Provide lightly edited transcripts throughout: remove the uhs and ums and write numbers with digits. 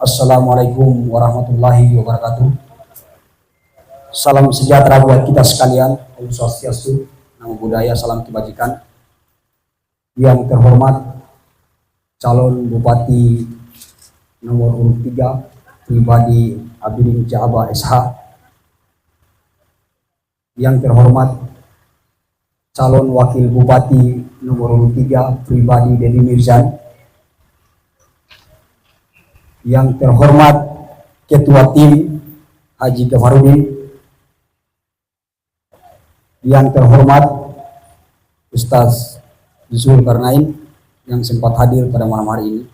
Assalamualaikum warahmatullahi wabarakatuh. Salam sejahtera buat kita sekalian. Om Swastiastu, Namo Buddhaya, salam kebajikan. Yang terhormat calon Bupati nomor urut 3 pribadi Abidin Jaaba SH. Yang terhormat calon Wakil Bupati nomor urut 3 pribadi Dedi Mirzan. Yang terhormat Ketua Tim Haji Gafarudin. Yang terhormat Ustaz Zulkarnain yang sempat hadir pada malam hari ini.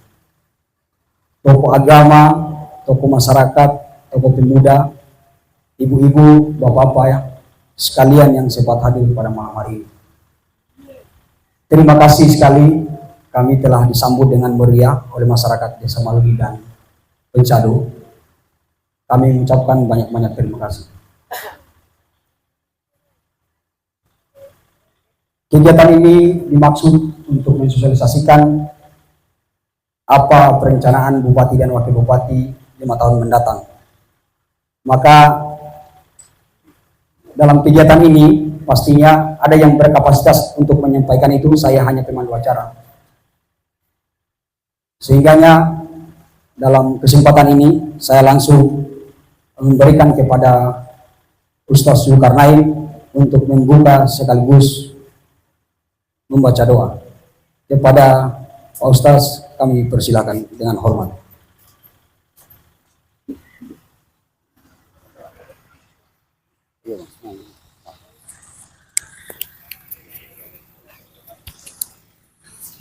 Tokoh agama, tokoh masyarakat, tokoh pemuda, ibu-ibu, bapak-bapak ya, sekalian yang sempat hadir pada malam hari ini. Terima kasih sekali, kami telah disambut dengan meriah oleh masyarakat Desa Maluli dan Pencado. Kami mengucapkan banyak-banyak terima kasih. Kegiatan ini dimaksud untuk mensosialisasikan apa perencanaan Bupati dan Wakil Bupati 5 tahun mendatang. Maka dalam kegiatan ini pastinya ada yang berkapasitas untuk menyampaikan itu, saya hanya pemandu acara. Sehingganya dalam kesempatan ini saya langsung memberikan kepada Ustaz Zulkarnain untuk membuka sekaligus membaca doa. Kepada Pak Ustaz kami persilakan dengan hormat.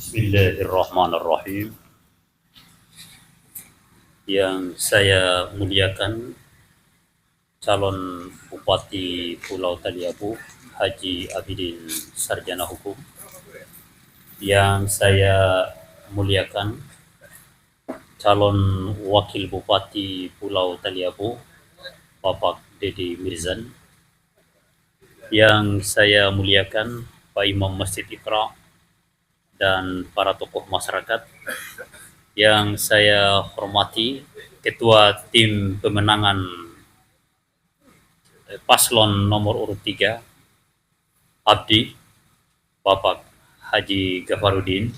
Bismillahirrahmanirrahim. Yang saya muliakan calon Bupati Pulau Taliabu Haji Abidin Sarjana Hukum. Yang saya muliakan calon Wakil Bupati Pulau Taliabu Bapak Dedi Mirzan. Yang saya muliakan Pak Imam Masjid Iqra dan para tokoh masyarakat. Yang saya hormati Ketua Tim Pemenangan Paslon nomor urut 3 Abdi Bapak Haji Gafarudin,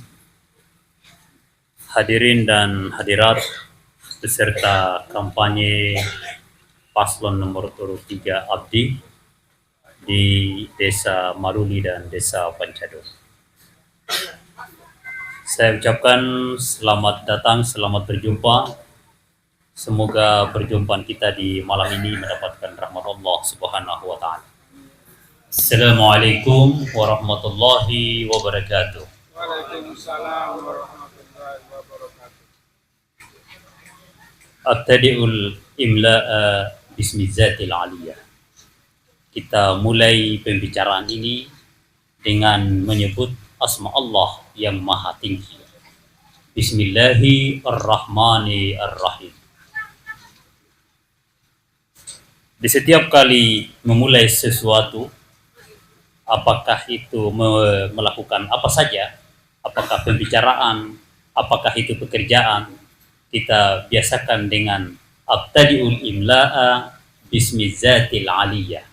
hadirin dan hadirat peserta kampanye Paslon nomor urut 3 Abdi di Desa Maluli dan Desa Pencado. Saya ucapkan selamat datang, selamat berjumpa. Semoga perjumpaan kita di malam ini mendapatkan rahmat Allah Subhanahu wa Ta'ala. Assalamualaikum warahmatullahi wabarakatuh. Waalaikumsalam warahmatullahi wabarakatuh. Abtadi'ul imla'a bismillatil aliyah. Kita mulai pembicaraan ini dengan menyebut asma Allah yang maha tinggi. Bismillahirrahmanirrahim. Di setiap kali memulai sesuatu, apakah itu melakukan apa saja, apakah pembicaraan, apakah itu pekerjaan, kita biasakan dengan abtadi'ul imla'a bismillatil aliyah.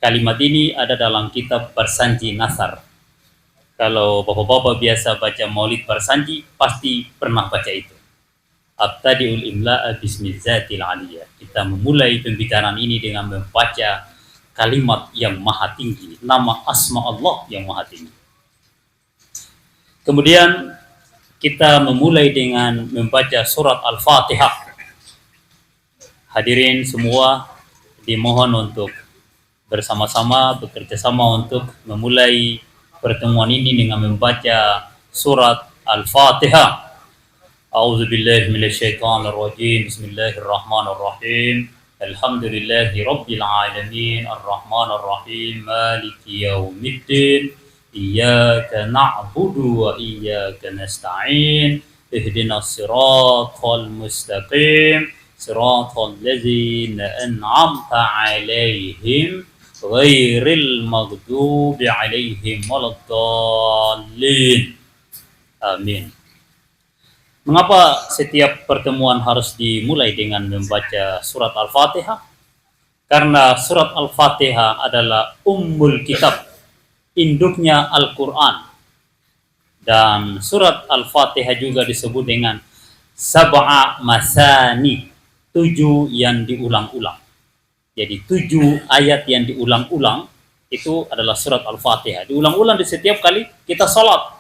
Kalimat ini ada dalam kitab Barsanji Nasar. Kalau bapak-bapak biasa baca maulid Barsanji, pasti pernah baca itu. Abtadi'ul imla'a bismillatil aliyah. Kita memulai pembicaraan ini dengan membaca kalimat yang maha tinggi, nama asma Allah yang maha tinggi. Kemudian kita memulai dengan membaca surat Al-Fatihah. Hadirin semua dimohon untuk bersama-sama, bekerjasama untuk memulai pertemuan ini dengan membaca surat Al-Fatihah. A'udzubillahi minasyaitonirrajim. Bismillahirrahmanirrahim. Alhamdulillahi rabbil alamin arrahmanir rahim maliki yaumiddin iyyaka na'budu wa iyyaka nasta'in ihdinas siratal mustaqim siratal ladzina an'amta 'alaihim ghairil maghdubi 'alaihim waladdallin. Amin. Mengapa setiap pertemuan harus dimulai dengan membaca surat Al-Fatihah? Karena surat Al-Fatihah adalah ummul kitab, induknya Al-Quran. Dan surat Al-Fatihah juga disebut dengan sab'a masani, 7 yang diulang-ulang. Jadi 7 ayat yang diulang-ulang itu adalah surat Al-Fatihah. Diulang-ulang di setiap kali kita salat.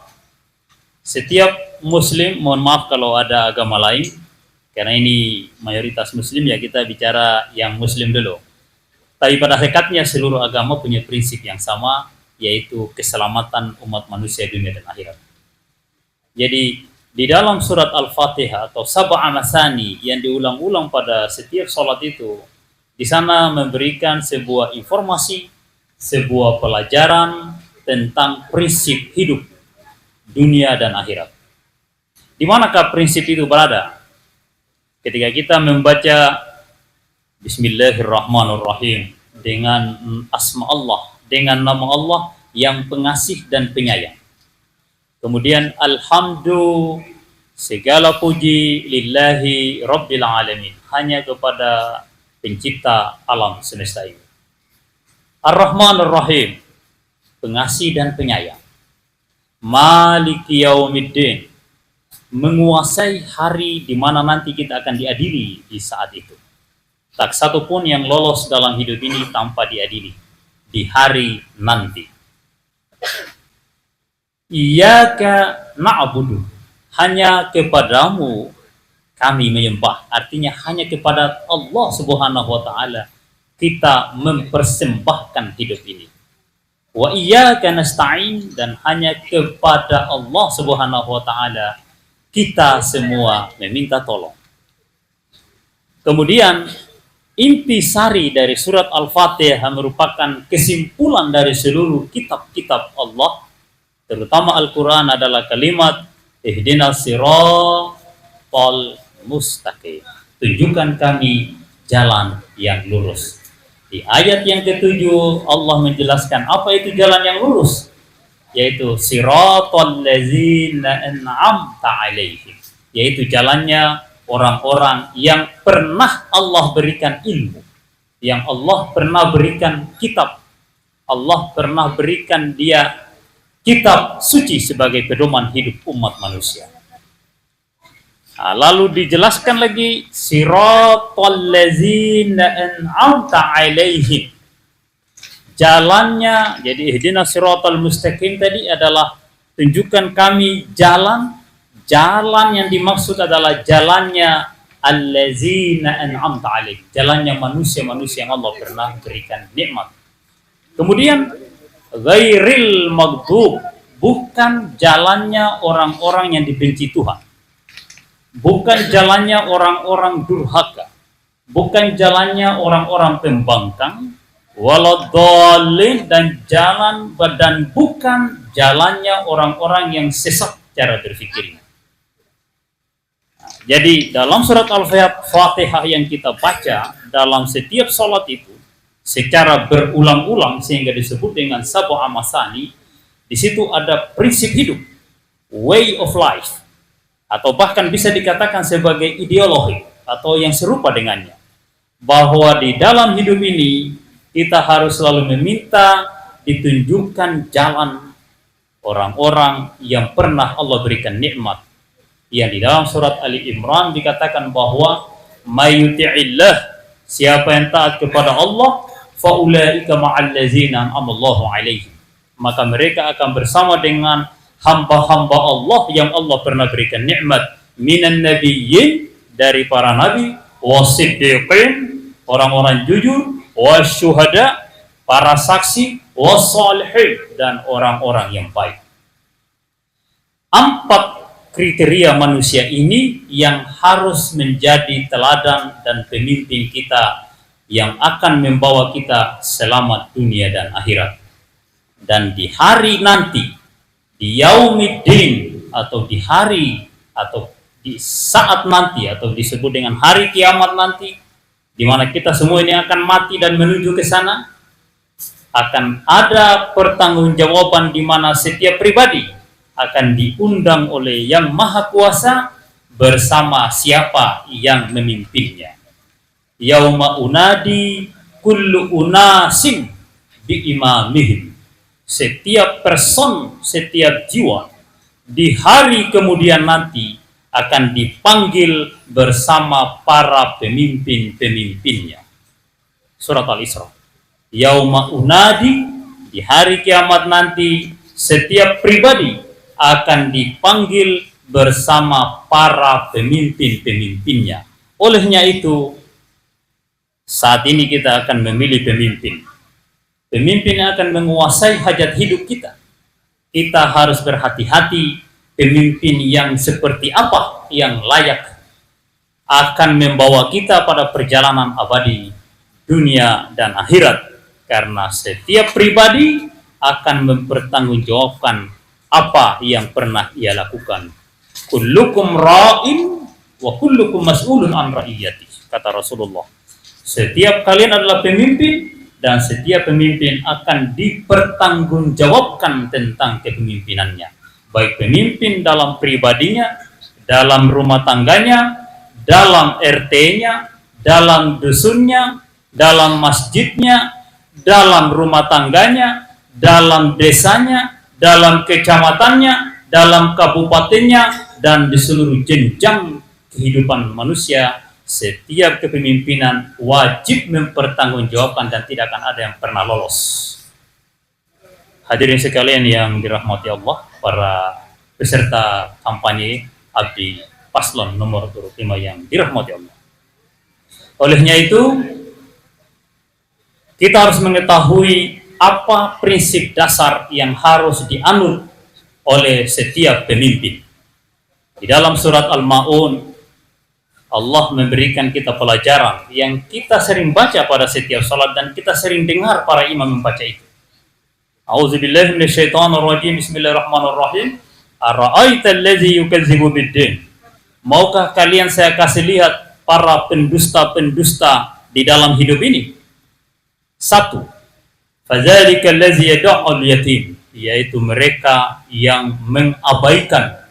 Setiap muslim, mohon maaf kalau ada agama lain, karena ini mayoritas muslim ya, kita bicara yang muslim dulu. Tapi pada hakikatnya seluruh agama punya prinsip yang sama, yaitu keselamatan umat manusia dunia dan akhirat. Jadi di dalam surat Al-Fatihah atau sab'a masani yang diulang-ulang pada setiap salat itu, di sana memberikan sebuah informasi, sebuah pelajaran tentang prinsip hidup dunia dan akhirat. Di manakah prinsip itu berada? Ketika kita membaca Bismillahirrahmanirrahim dengan asma Allah, dengan nama Allah yang pengasih dan penyayang. Kemudian alhamdulillah, segala puji lillahi rabbil alamin, hanya kepada pencipta alam semesta ini. Ar-Rahman Ar-Rahim, pengasih dan penyayang. Maliki yaumiddin, menguasai hari di mana nanti kita akan diadili di saat itu. Tak satu pun yang lolos dalam hidup ini tanpa diadili di hari nanti. Iyyaka na'budu, hanya kepadamu kami menyembah. Artinya hanya kepada Allah Subhanahu wa taala kita mempersembahkan hidup ini. Wa iyyaka nasta'in, dan hanya kepada Allah Subhanahu wa taala kita semua meminta tolong. Kemudian intisari dari surat Al-Fatihah merupakan kesimpulan dari seluruh kitab-kitab Allah, terutama Al-Quran, adalah kalimat ihdinas siratal mustaqim, tunjukkan kami jalan yang lurus. Di ayat yang ke-7 Allah menjelaskan apa itu jalan yang lurus, yaitu siratal ladzina an'amta alaihim, yaitu jalannya orang-orang yang pernah Allah berikan ilmu, yang Allah pernah berikan kitab, Allah pernah berikan dia kitab suci sebagai pedoman hidup umat manusia. Nah, lalu dijelaskan lagi siratal ladzina an'amta alaihim, jalannya. Jadi ihdinas siratal mustaqim tadi adalah tunjukkan kami jalan yang dimaksud adalah jalannya allazina an'amta alaihim, jalannya manusia-manusia yang Allah pernah berikan nikmat. Kemudian ghairil maghdub, bukan jalannya orang-orang yang dibenci Tuhan, bukan jalannya orang-orang durhaka, bukan jalannya orang-orang pembangkang, waladhdallin, dan bukan jalannya orang-orang yang sesat cara berpikirnya. Jadi dalam surat Al-Fatihah yang kita baca dalam setiap salat itu secara berulang-ulang sehingga disebut dengan sab'a masani, di situ ada prinsip hidup, way of life, atau bahkan bisa dikatakan sebagai ideologi atau yang serupa dengannya, bahwa di dalam hidup ini kita harus selalu meminta ditunjukkan jalan orang-orang yang pernah Allah berikan nikmat, yang di dalam surat Ali Imran dikatakan bahwa mayuti'illah, siapa yang taat kepada Allah, faulaika ma'allazina an'amallahu alaihim, maka mereka akan bersama dengan hamba-hamba Allah yang Allah pernah berikan nikmat, minan nabiyyin, dari para nabi, wasiddiqin, orang-orang jujur, wasyuhada, para saksi, wassalihin, dan orang-orang yang baik. 4 kriteria manusia ini yang harus menjadi teladan dan pemimpin kita yang akan membawa kita selamat dunia dan akhirat. Dan di hari nanti, di yaumiddin, atau di hari atau di saat nanti, atau disebut dengan hari kiamat nanti, di mana kita semua ini akan mati dan menuju ke sana, akan ada pertanggungjawaban di mana setiap pribadi akan diundang oleh Yang Maha Kuasa bersama siapa yang memimpinnya. Yauma unadi kullu unasim bi imamihim. Setiap person, setiap jiwa di hari kemudian nanti akan dipanggil bersama para pemimpin-pemimpinnya. Surat Al-Isra. Yauma unadi, di hari kiamat nanti setiap pribadi akan dipanggil bersama para pemimpin-pemimpinnya. Olehnya itu, saat ini kita akan memilih pemimpin. Pemimpin akan menguasai hajat hidup kita. Kita harus berhati-hati, pemimpin yang seperti apa yang layak akan membawa kita pada perjalanan abadi dunia dan akhirat. Karena setiap pribadi akan mempertanggungjawabkan apa yang pernah ia lakukan. Kullukum ra'in wa kullukum mas'ulun an ra'iyati, kata Rasulullah. Setiap kalian adalah pemimpin dan setiap pemimpin akan dipertanggungjawabkan tentang kepemimpinannya. Baik pemimpin dalam pribadinya, dalam rumah tangganya, dalam RT-nya, dalam dusunnya, dalam masjidnya, dalam rumah tangganya, dalam desanya, dalam kecamatannya, dalam kabupatennya, dan di seluruh jenjang kehidupan manusia. Setiap kepemimpinan wajib mempertanggungjawabkan dan tidak akan ada yang pernah lolos. Hadirin sekalian yang dirahmati Allah, para peserta kampanye Abdi Paslon nomor urut 5 yang dirahmati Allah. Olehnya itu, kita harus mengetahui apa prinsip dasar yang harus dianut oleh setiap pemimpin. Di dalam surat Al-Ma'un, Allah memberikan kita pelajaran yang kita sering baca pada setiap salat dan kita sering dengar para imam membaca itu. A'udzubillahi minasyaitonirrajim. Bismillahirrahmanirrahim. Ara'aita allazi yukadzibu biddin. Maukah kalian saya kasih lihat para pendusta-pendusta di dalam hidup ini? 1. Fadzalika allazi yad'ul yatim, yaitu mereka yang mengabaikan,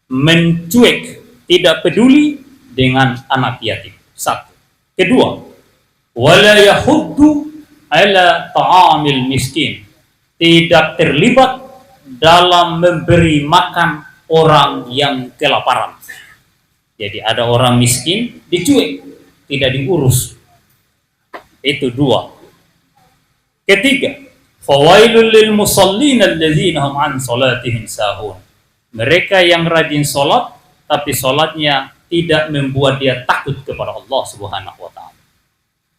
mencuek, tidak peduli dengan anak yatim. 1. Kedua, wala yahuddu ala ta'amil miskin, tidak terlibat dalam memberi makan orang yang kelaparan. Jadi ada orang miskin dicuek, tidak diurus. Itu 2. Ketiga, fawailul lil musallin alladzina hum an salatihim sahun, mereka yang rajin salat tapi salatnya tidak membuat dia takut kepada Allah Subhanahu wa taala.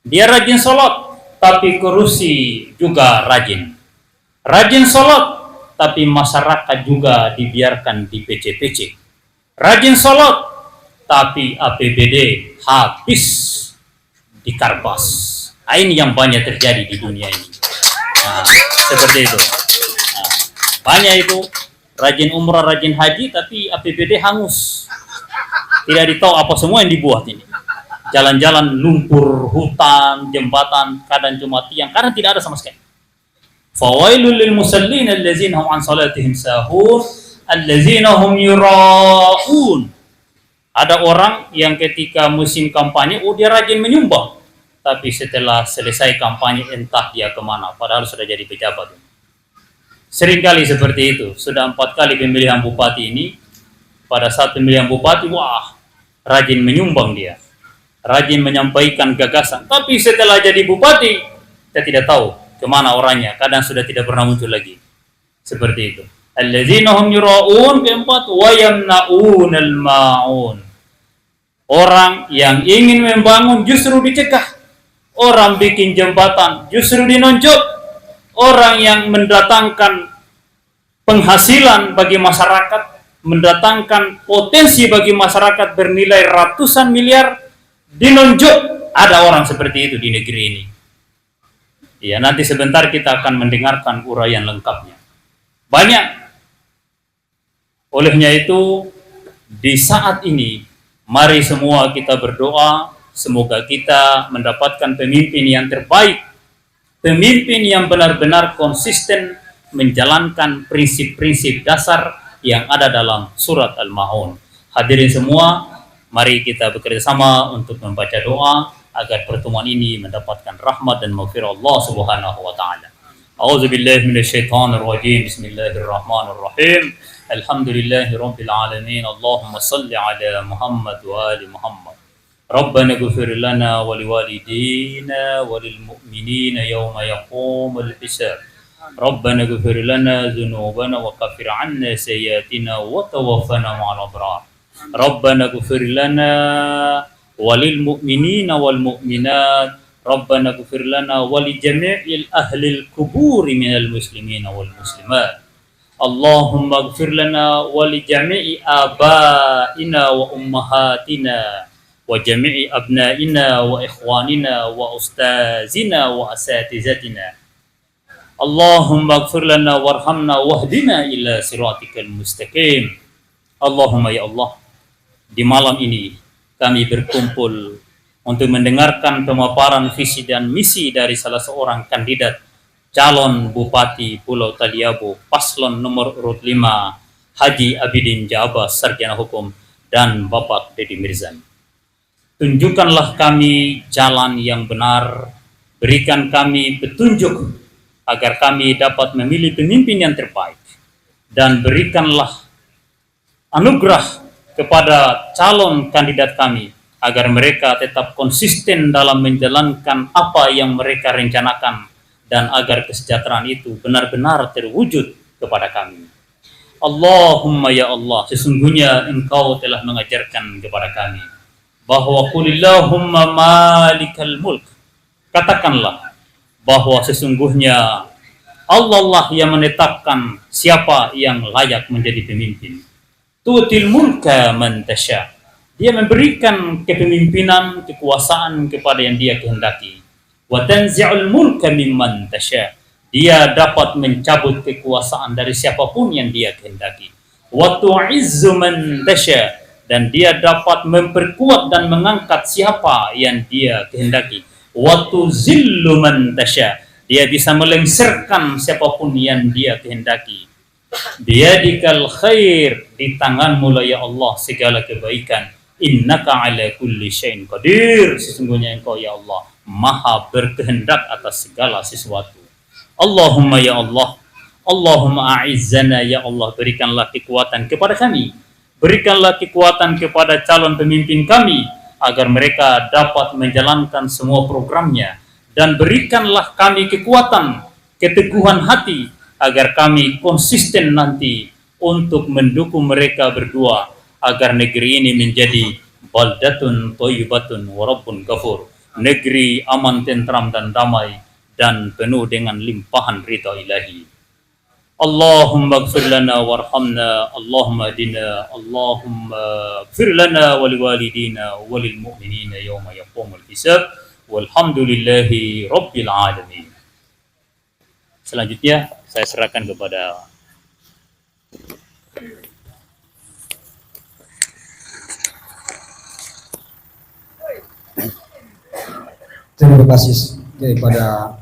Dia rajin salat tapi korupsi juga rajin. Rajin salat tapi masyarakat juga dibiarkan di PC-PC. Rajin salat tapi APBD habis dikarbas. Ini yang banyak terjadi di dunia ini. Nah, seperti itu. Nah, banyak itu rajin umrah, rajin haji tapi APBD hangus. Tidak ditahu apa semua yang dibuat ini. Jalan-jalan lumpur, hutan, jembatan, kadang cuma tiang, kadang tidak ada sama sekali. Fawailul lil musallin allazina hum an salatihim sahun allazina hum yura'un. Ada orang yang ketika musim kampanye, dia rajin menyumbang. Tapi setelah selesai kampanye entah dia kemana, padahal sudah jadi pejabat. Seringkali seperti itu. Sudah 4 kali pemilihan bupati ini. Pada saat pemilihan bupati, wah, rajin menyumbang dia, rajin menyampaikan gagasan. Tapi setelah jadi bupati, kita tidak tahu kemana orangnya. Kadang sudah tidak pernah muncul lagi. Seperti itu. Alladzina hum yura'un. Keempat, wa yamna'unal ma'un. Orang yang ingin membangun justru dicegah. Orang bikin jembatan justru dinonjok. Orang yang mendatangkan penghasilan bagi masyarakat, mendatangkan potensi bagi masyarakat bernilai ratusan miliar, dinonjok. Ada orang seperti itu di negeri ini. Ya, nanti sebentar kita akan mendengarkan uraian lengkapnya. Banyak. Olehnya itu, di saat ini, mari semua kita berdoa, semoga kita mendapatkan pemimpin yang terbaik, pemimpin yang benar-benar konsisten menjalankan prinsip-prinsip dasar yang ada dalam surat Al-Ma'un. Hadirin semua, mari kita bekerja sama untuk membaca doa agar pertemuan ini mendapatkan rahmat dan maghfirah Allah Subhanahu wa taala. A'udzu billahi minasyaitonir rajim. Bismillahirrahmanirrahim. Alhamdulillahirabbil alamin. Allahumma shalli ala Muhammad wa ali Muhammad. ربنا اغفر لنا ولوالدينا وللمؤمنين يوم يقوم الحساب ربنا اغفر لنا ذنوبنا وكفر عنا سيئاتنا وتوفنا مع الأبرار ربنا اغفر لنا وللمؤمنين والمؤمنات ربنا اغفر لنا ولجميع أهل القبور من المسلمين والمسلمات اللهم اغفر لنا ولجميع آبائنا وأمهاتنا وجميع أبنائنا وإخواننا وأستاذنا وأساتذتنا اللهم اغفر لنا وارحمنا واهدنا إلى صراطك المستقيم. Allahumma ya Allah, di malam ini kami berkumpul untuk mendengarkan pemaparan visi dan misi dari salah seorang kandidat calon Bupati Pulau Taliabu paslon nomor urut 5 Haji Abidin Jaabas Sarjana Hukum dan Bapak Deddy Mirzani. Tunjukkanlah kami jalan yang benar, berikan kami petunjuk agar kami dapat memilih pemimpin yang terbaik, dan berikanlah anugerah kepada calon kandidat kami agar mereka tetap konsisten dalam menjalankan apa yang mereka rencanakan dan agar kesejahteraan itu benar-benar terwujud kepada kami. Allahumma ya Allah, sesungguhnya Engkau telah mengajarkan kepada kami bahwa qulillahumma malikal mulk, katakanlah bahwa sesungguhnya Allah lah yang menetapkan siapa yang layak menjadi pemimpin. Tu'til mulka man tasya, dia memberikan kepemimpinan, kekuasaan kepada yang dia kehendaki. Wa tanzi'ul mulka mimman tasya, dia dapat mencabut kekuasaan dari siapapun yang dia kehendaki. Wa tu'izzu man tasya, dan dia dapat memperkuat dan mengangkat siapa yang dia kehendaki. Wa tuzillu man tasya, dia bisa melengsarkan siapapun yang dia kehendaki. Biyadikal khair, di tanganmu lah ya Allah segala kebaikan. Innaka ala kulli syai'in qadir, sesungguhnya Engkau ya Allah maha berkehendak atas segala sesuatu. Allahumma ya Allah, Allahumma a'izzana ya Allah, berikanlah kekuatan kepada kami, berikanlah kekuatan kepada calon pemimpin kami agar mereka dapat menjalankan semua programnya, dan berikanlah kami kekuatan, keteguhan hati agar kami konsisten nanti untuk mendukung mereka berdua agar negeri ini menjadi baldatun thayyibatun wa rabbun ghafur, negeri aman, tentram dan damai dan penuh dengan limpahan ridha ilahi. Allahumma ighfir lana warhamna, Allahumma hadina, Allahumma ighfir lana wa liwalidina wa lil mu'minina yawma yaqumul hisab. Walhamdulillahi rabbil alamin. Selanjutnya saya serahkan kepada Terima kasih kepada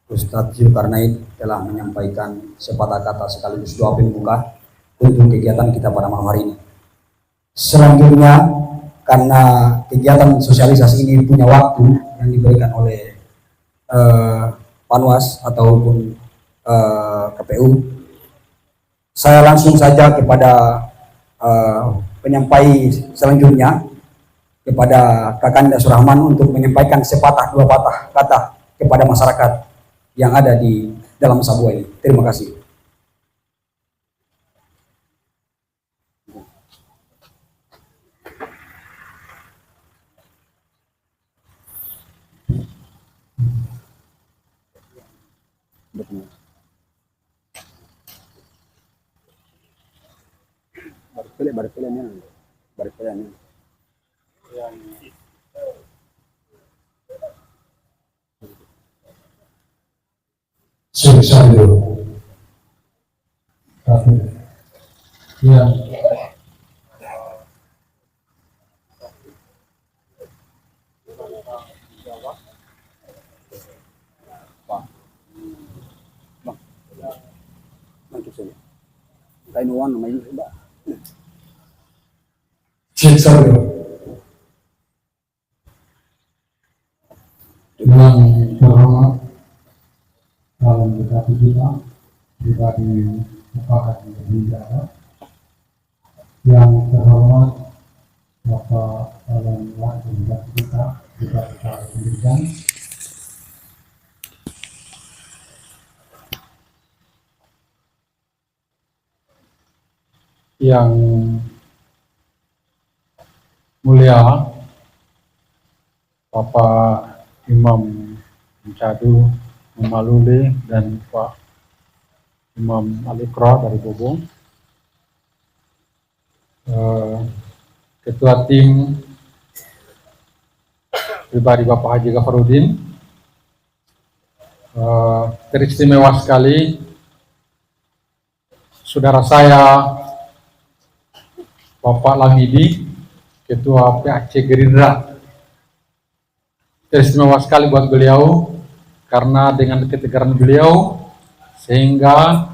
Ustadz Zulkarnain telah menyampaikan sepatah kata sekaligus doa pembuka untuk kegiatan kita pada malam hari ini. Selanjutnya, karena kegiatan sosialisasi ini punya waktu yang diberikan oleh Panwas ataupun KPU, saya langsung saja kepada penyampai selanjutnya kepada Kakanda Surahman untuk menyampaikan sepatah dua patah kata kepada masyarakat yang ada di dalam Sabua ini. Terima kasih. Selesai dulu. Ya. Kainuan namanya Mbak. Sabdo. Yang terhormat dalam dekati kita, pribadi Bapak Negara, yang terhormat Bapak dalam waktu kita, pendidikan, yang mulia Bapak Imam Mencadu Memaluli dan Pak Imam Alikra dari Bobong, Ketua Tim pribadi Bapak Haji Gafarudin, teristimewa sekali saudara saya Bapak Lamidi, Ketua PAC Gerindra. Teristimewa sekali buat beliau karena dengan ketegaran beliau sehingga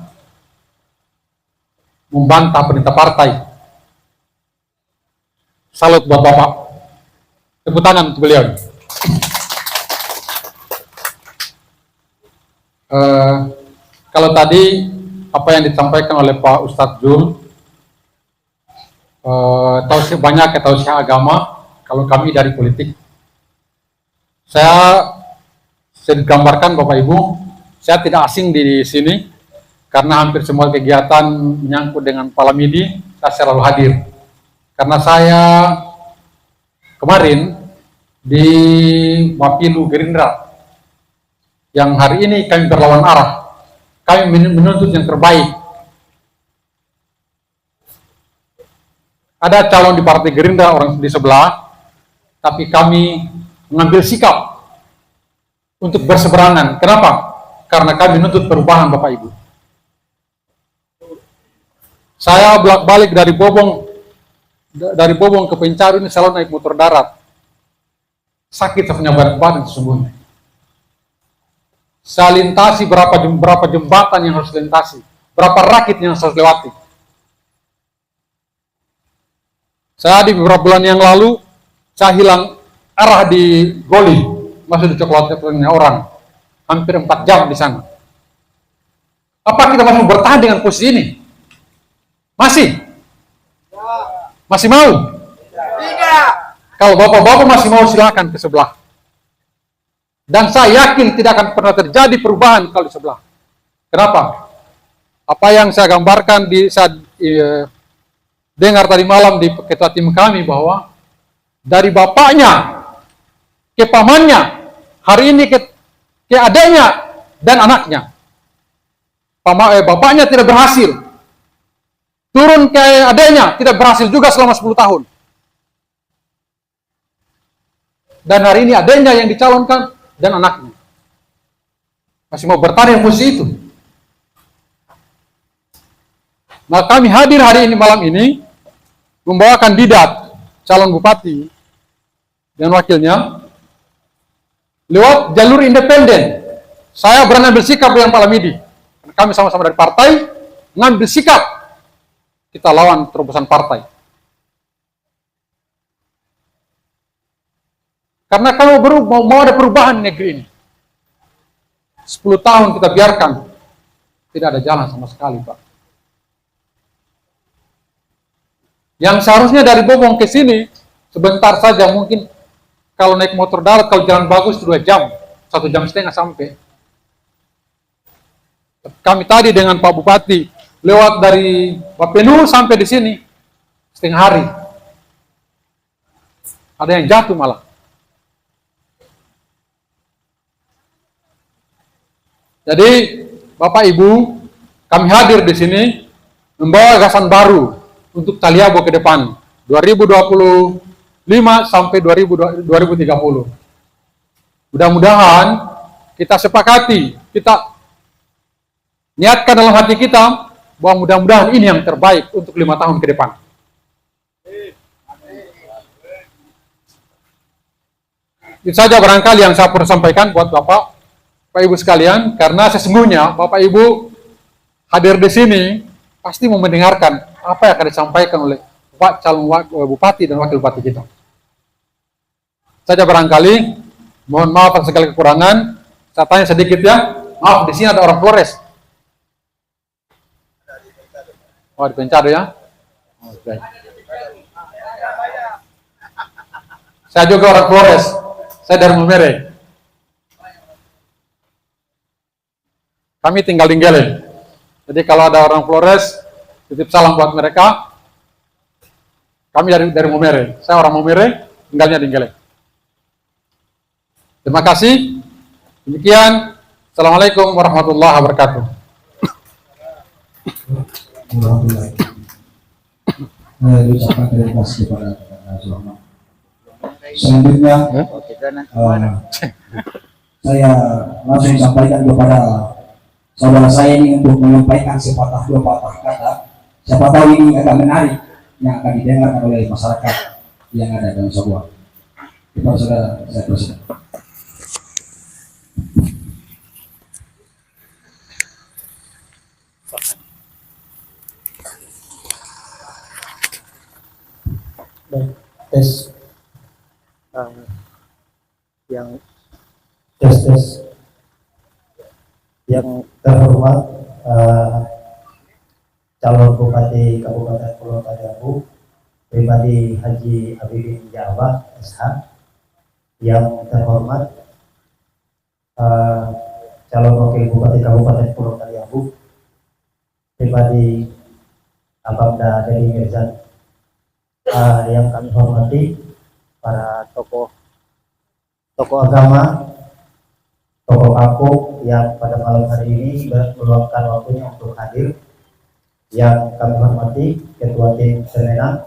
membantah perintah partai. Salut buat Bapak. Tepuk tangan untuk beliau. Kalau tadi apa yang disampaikan oleh Pak Ustadz Jul, tausiah banyak tausiah agama, kalau kami dari politik. Saya gambarkan Bapak Ibu, saya tidak asing di sini karena hampir semua kegiatan menyangkut dengan Palamidi saya selalu hadir. Karena saya kemarin di Mapilu Gerindra yang hari ini kami berlawan arah, kami menuntut yang terbaik. Ada calon di Partai Gerindra orang di sebelah, tapi kami mengambil sikap untuk berseberangan. Kenapa? Karena kami menuntut perubahan, Bapak Ibu. Saya bolak-balik dari Bobong ke Pencaru ini selalu naik motor darat. Sakit saya punya badan sesungguhnya. Saya lintasi berapa jembatan yang harus lintasi, berapa rakit yang harus lewati. Saya di beberapa bulan yang lalu, saya hilang arah di Goli, masih di coklat-coklatnya orang, hampir 4 jam di sana. Apa kita masih bertahan dengan posisi ini? Masih mau? Tidak. Kalau bapak-bapak masih mau, silakan ke sebelah. Dan saya yakin tidak akan pernah terjadi perubahan kalau di sebelah. Kenapa? Apa yang saya gambarkan di saat dengar tadi malam di ketua tim kami bahwa dari bapaknya ke pamannya, hari ini ke adanya dan anaknya. Bapaknya tidak berhasil, turun ke adanya tidak berhasil juga selama 10 tahun. Dan hari ini adanya yang dicalonkan dan anaknya masih mau bertahan posisi itu. Nah, kami hadir hari ini malam ini membawa kandidat calon bupati dan wakilnya lewat jalur independen. Saya berani ambil sikap dengan Pak Lamidi. Kami sama-sama dari partai mengambil sikap kita lawan terobosan partai. Karena kalau mau ada perubahan di negeri ini, 10 tahun kita biarkan, tidak ada jalan sama sekali, Pak. Yang seharusnya dari Bobong ke sini, sebentar saja mungkin kalau naik motor darat, kalau jalan bagus 2 jam, 1,5 jam sampai. Kami tadi dengan Pak Bupati, lewat dari Bapenu sampai di sini, setengah hari. Ada yang jatuh malah. Jadi, Bapak Ibu, kami hadir di sini membawa gagasan baru untuk Taliabo ke depan 2025 sampai 2030. Mudah-mudahan kita sepakati, kita niatkan dalam hati kita bahwa mudah-mudahan ini yang terbaik untuk 5 tahun ke depan. Itu saja barangkali yang saya perlu sampaikan buat Bapak Ibu sekalian, karena sesungguhnya Bapak Ibu hadir di sini pasti mau mendengarkan apa yang akan disampaikan oleh Pak calon bupati dan wakil bupati kita. Saja barangkali, mohon maaf atas segala kekurangan. Saya tanya sedikit ya. Maaf, di sini ada orang Flores. Oh, di Pencado ya. Oke. Saya juga orang Flores. Saya dari Momere. Kami tinggal di Nggele. Jadi kalau ada orang Flores, titip salam buat mereka. Kami dari Momere. Saya orang Momere, tinggalnya di Nggele. Terima kasih. Demikian. Assalamualaikum warahmatullahi wabarakatuh. Ucapkan terima kasih kepada Zulma. Selanjutnya, saya langsung sampaikan kepada saudara saya ini untuk menyampaikan sepatah dua patah kata. Siapa tahu ini agak menarik yang akan didengarkan oleh masyarakat yang ada dalam sebuah. Kepada saudara saya presiden. Tes yang terhormat calon bupati Kabupaten Pulau Taliabu pribadi Haji Habibin Jawa SH, yang terhormat calon wakil bupati Kabupaten Pulau Taliabu pribadi Abangda Dedi Mirzan, yang kami hormati para tokoh agama, tokoh kampung yang pada malam hari ini meluangkan waktunya untuk hadir, yang kami hormati Ketua Tim Semenang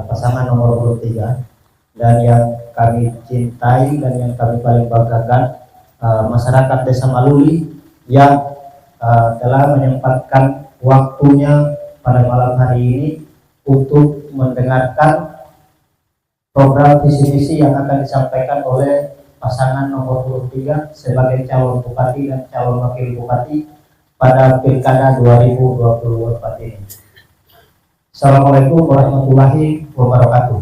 pasangan nomor 23, dan yang kami cintai dan yang kami paling banggakan masyarakat Desa Maluli yang telah menyempatkan waktunya pada malam hari ini untuk mendengarkan program visi misi yang akan disampaikan oleh pasangan nomor 23 sebagai calon bupati dan calon wakil bupati pada Pilkada 2024 ini. Assalamualaikum warahmatullahi wabarakatuh.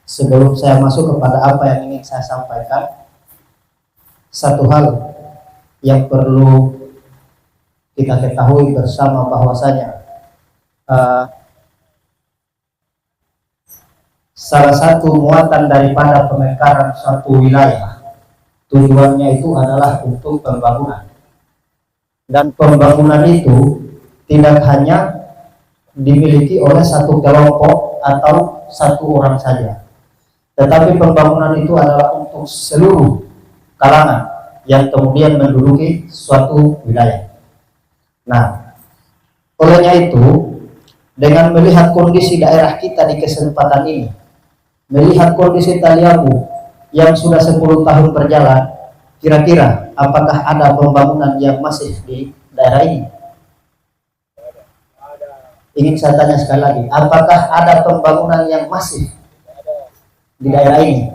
Sebelum saya masuk kepada apa yang ingin saya sampaikan, satu hal yang perlu kita ketahui bersama bahwasanya salah satu muatan daripada pemekaran suatu wilayah tujuannya itu adalah untuk pembangunan, dan pembangunan itu tidak hanya dimiliki oleh satu kelompok atau satu orang saja, tetapi pembangunan itu adalah untuk seluruh kalangan yang kemudian menduduki suatu wilayah. Nah, olehnya itu, dengan melihat kondisi daerah kita di kesempatan ini, melihat kondisi Taliabu yang sudah 10 tahun berjalan, kira-kira apakah ada pembangunan yang masif di daerah ini? Ingin saya tanya sekali lagi, apakah ada pembangunan yang masif di daerah ini?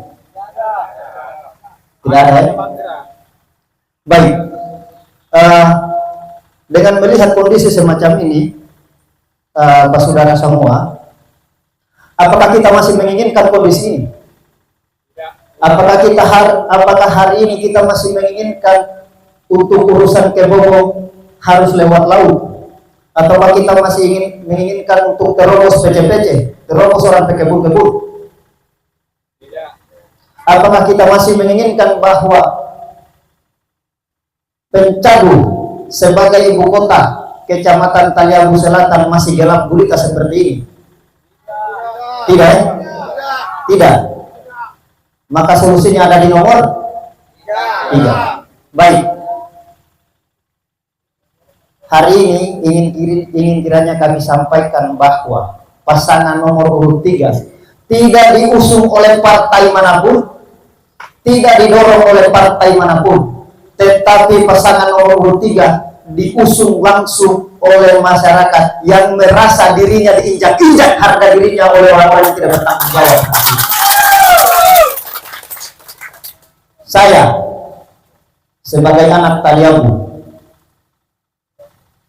Tidak ada ya? Baik, dengan melihat kondisi semacam ini, Pak saudara semua, apakah kita masih menginginkan kondisi ini? Apakah hari ini kita masih menginginkan untuk urusan kebobong harus lewat laut? Ataukah kita masih menginginkan untuk terobos PC-PC, terobos orang pekebun-kebun? Apakah kita masih menginginkan bahwa Pencadu sebagai ibu kota Kecamatan Taliabu Selatan masih gelap gulita seperti ini? Tidak. Tidak. Maka solusinya ada di nomor 3. Baik. Hari ini ingin kiranya kami sampaikan bahwa pasangan nomor urut 3 tidak diusung oleh partai manapun, tidak didorong oleh partai manapun, tetapi pasangan nomor urut 3 diusung langsung oleh masyarakat yang merasa dirinya diinjak-injak harga dirinya oleh orang-orang yang tidak bertanggung jawab. Saya sebagai anak Taliabu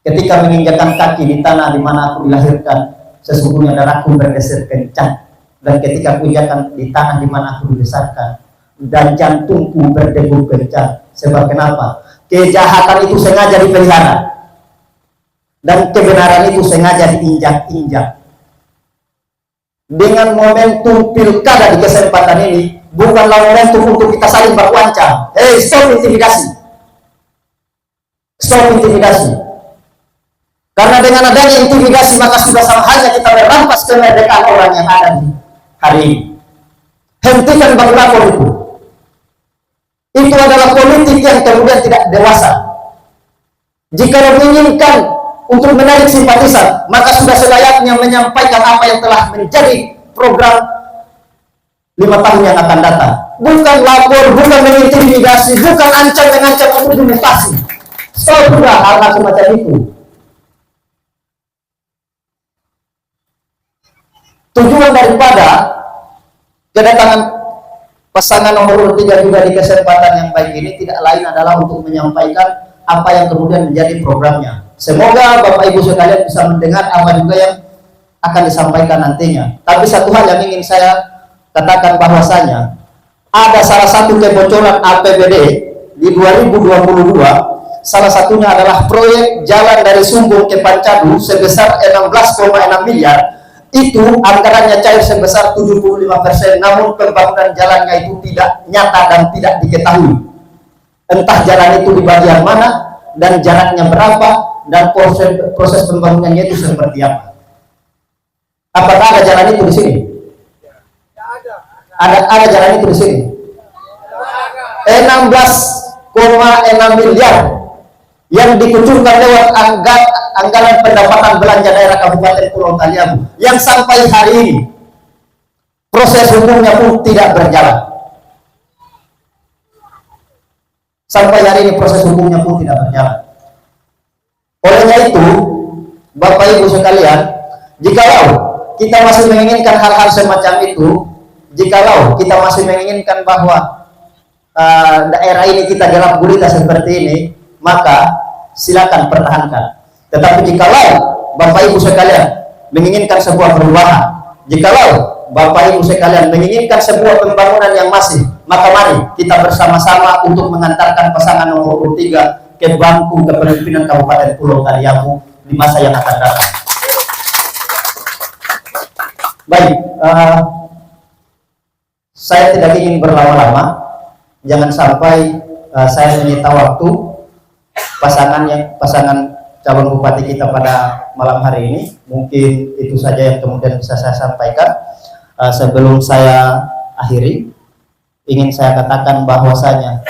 ketika menginjakkan kaki di tanah di mana aku dilahirkan, sesungguhnya darahku berdesir kencang. Dan ketika aku injakkan di tanah di mana aku dibesarkan, dan jantungku berdegup kencang. Sebab kenapa? Kejahatan itu sengaja dipelihara, dan kebenaran itu sengaja diinjak-injak. Dengan momentum pilkada di kesempatan ini, bukanlah momentum untuk kita saling baku ancam. Stop intimidasi. Stop intimidasi. Karena dengan adanya intimidasi, maka sudah sama halnya kita merampas kemerdekaan orang yang ada di hari ini. Hentikan baku lapor itu. Itu adalah politik yang kemudian tidak dewasa. Jika menginginkan untuk menarik simpatisan, maka sudah selayaknya menyampaikan apa yang telah menjadi program 5 tahun yang akan datang. Bukan lapor, bukan mengintimidasi, bukan ancam-mengancam untuk dimutasi. Sudah hal-hal semacam itu. Tujuan daripada kedatangan pasangan nomor 3 juga di kesempatan yang baik ini tidak lain adalah untuk menyampaikan apa yang kemudian menjadi programnya. Semoga Bapak Ibu sekalian bisa mendengar apa juga yang akan disampaikan nantinya. Tapi satu hal yang ingin saya katakan bahwasanya ada salah satu kebocoran APBD di 2022, salah satunya adalah proyek jalan dari Sumbung ke Pancadu sebesar 16,6 miliar. Itu anggarannya cair sebesar 75%, namun pembangunan jalannya itu tidak nyata dan tidak diketahui. Entah jalan itu di bagian mana dan jaraknya berapa dan proses pembangunannya itu seperti apa. Apakah ada jalan itu di sini? Ada jalan itu di sini. 16,6 miliar yang dikucurkan lewat anggaran pendapatan belanja daerah Kabupaten Pulau Taliabu, yang sampai hari ini proses hukumnya pun tidak berjalan. Sampai hari ini proses hukumnya pun tidak berjalan. Olehnya itu, Bapak Ibu sekalian, jikalau kita masih menginginkan hal-hal semacam itu, jikalau kita masih menginginkan bahwa daerah ini kita gelap gulita seperti ini, maka silakan pertahankan. Tetapi jikalau Bapak Ibu sekalian menginginkan sebuah perubahan, jikalau Bapak Ibu sekalian menginginkan sebuah pembangunan yang masif, maka mari kita bersama-sama untuk mengantarkan pasangan nomor 3 ke bangku kepemimpinan Kabupaten Pulau Taliabu di masa yang akan datang. Baik, saya tidak ingin berlama-lama. Jangan sampai saya menyita waktu pasangan calon bupati kita pada malam hari ini. Mungkin itu saja yang kemudian bisa saya sampaikan. Sebelum saya akhiri, ingin saya katakan bahwasanya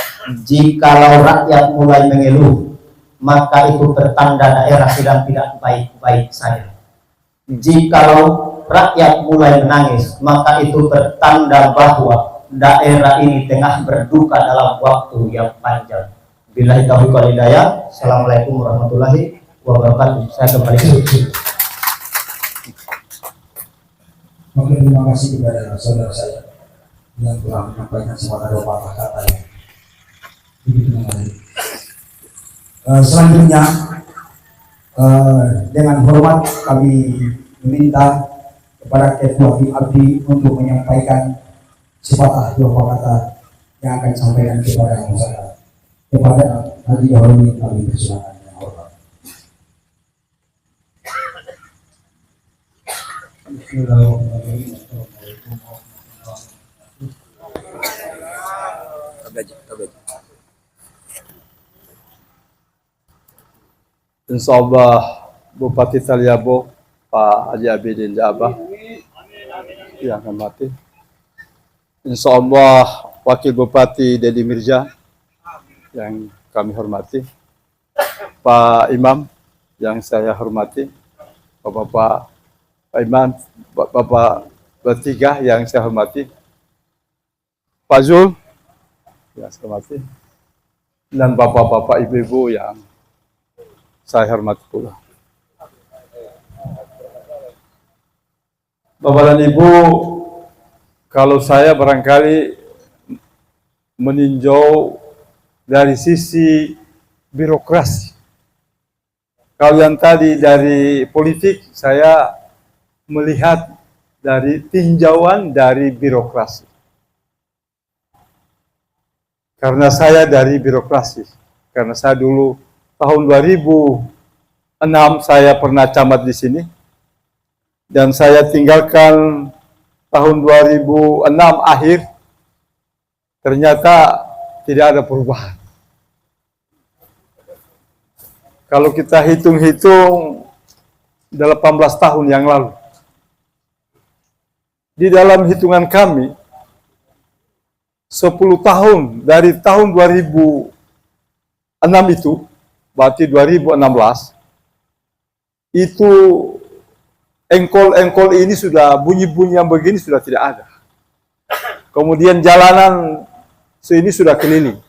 jikalau rakyat mulai mengeluh, maka itu pertanda daerah sedang tidak baik-baik saja. Jikalau rakyat mulai menangis, maka itu pertanda bahwa daerah ini tengah berduka dalam waktu yang panjang. Billahi taufiq wal hidayah. Assalamualaikum warahmatullahi wabarakatuh. Saya kembali ke Oke, terima kasih kepada saudara saya yang telah menyampaikan sepatah dua patah kata yang begitu menarik. Selanjutnya, dengan hormat kami meminta kepada Ketua Tim Abdi untuk menyampaikan sepatah dua kata yang akan disampaikan kepada masyarakat. Kepada Haji Dahulu kami persilakan yang hormat. Insyaallah Bupati Taliabu Pak Haji Abidin Jabah yang akan mati. Insyaallah Wakil Bupati Dedi Mirza yang kami hormati, Pak Imam yang saya hormati, Bapak Imam, Bapak bertiga yang saya hormati, Pak Zul yang saya hormati, dan bapak-bapak ibu-ibu yang saya hormati pula. Bapak dan Ibu, kalau saya barangkali meninjau dari sisi birokrasi, Kalau yang tadi dari politik, saya melihat dari tinjauan dari birokrasi. Karena saya dari birokrasi. Karena saya dulu tahun 2006 saya pernah camat di sini. Dan saya tinggalkan tahun 2006 akhir. Ternyata tidak ada perubahan. Kalau kita hitung-hitung 18 tahun yang lalu. Di dalam hitungan kami, 10 tahun dari tahun 2006 itu, berarti 2016, itu engkol-engkol ini sudah, bunyi-bunyi yang begini sudah tidak ada. Kemudian jalanan ini sudah keliling.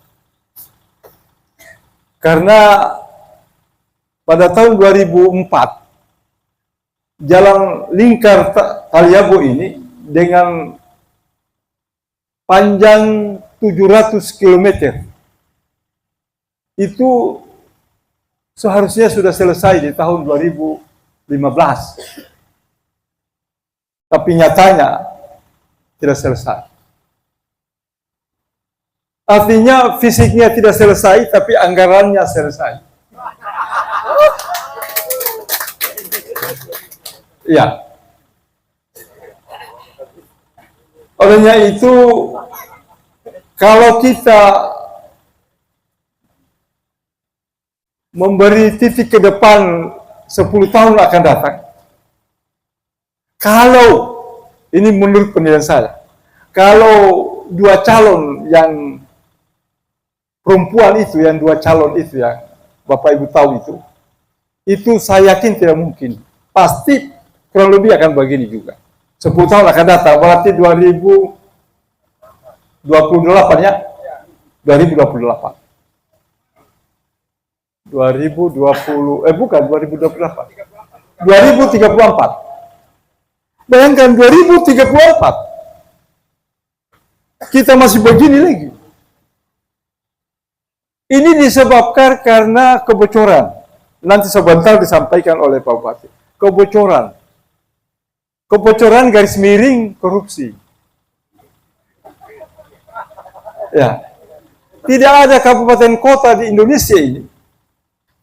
Karena pada tahun 2004, jalan lingkar Taliabo ini dengan panjang 700 km itu seharusnya sudah selesai di tahun 2015. Tapi nyatanya tidak selesai. Artinya fisiknya tidak selesai, tapi anggarannya selesai. Ya. Olehnya itu, kalau kita memberi titik ke depan 10 tahun akan datang, kalau, ini menurut penilaian saya, kalau dua calon yang perempuan itu, yang dua calon itu yang Bapak Ibu tahu itu saya yakin tidak mungkin. Pasti kurang lebih akan begini juga. 10 tahun akan datang, berarti 2028 ya? 2028. 2034. Bayangkan 2034. Kita masih begini lagi. Ini disebabkan karena kebocoran. Nanti sebentar disampaikan oleh Pak Bupati. Kebocoran. Kebocoran garis miring korupsi. Ya. Tidak ada kabupaten kota di Indonesia ini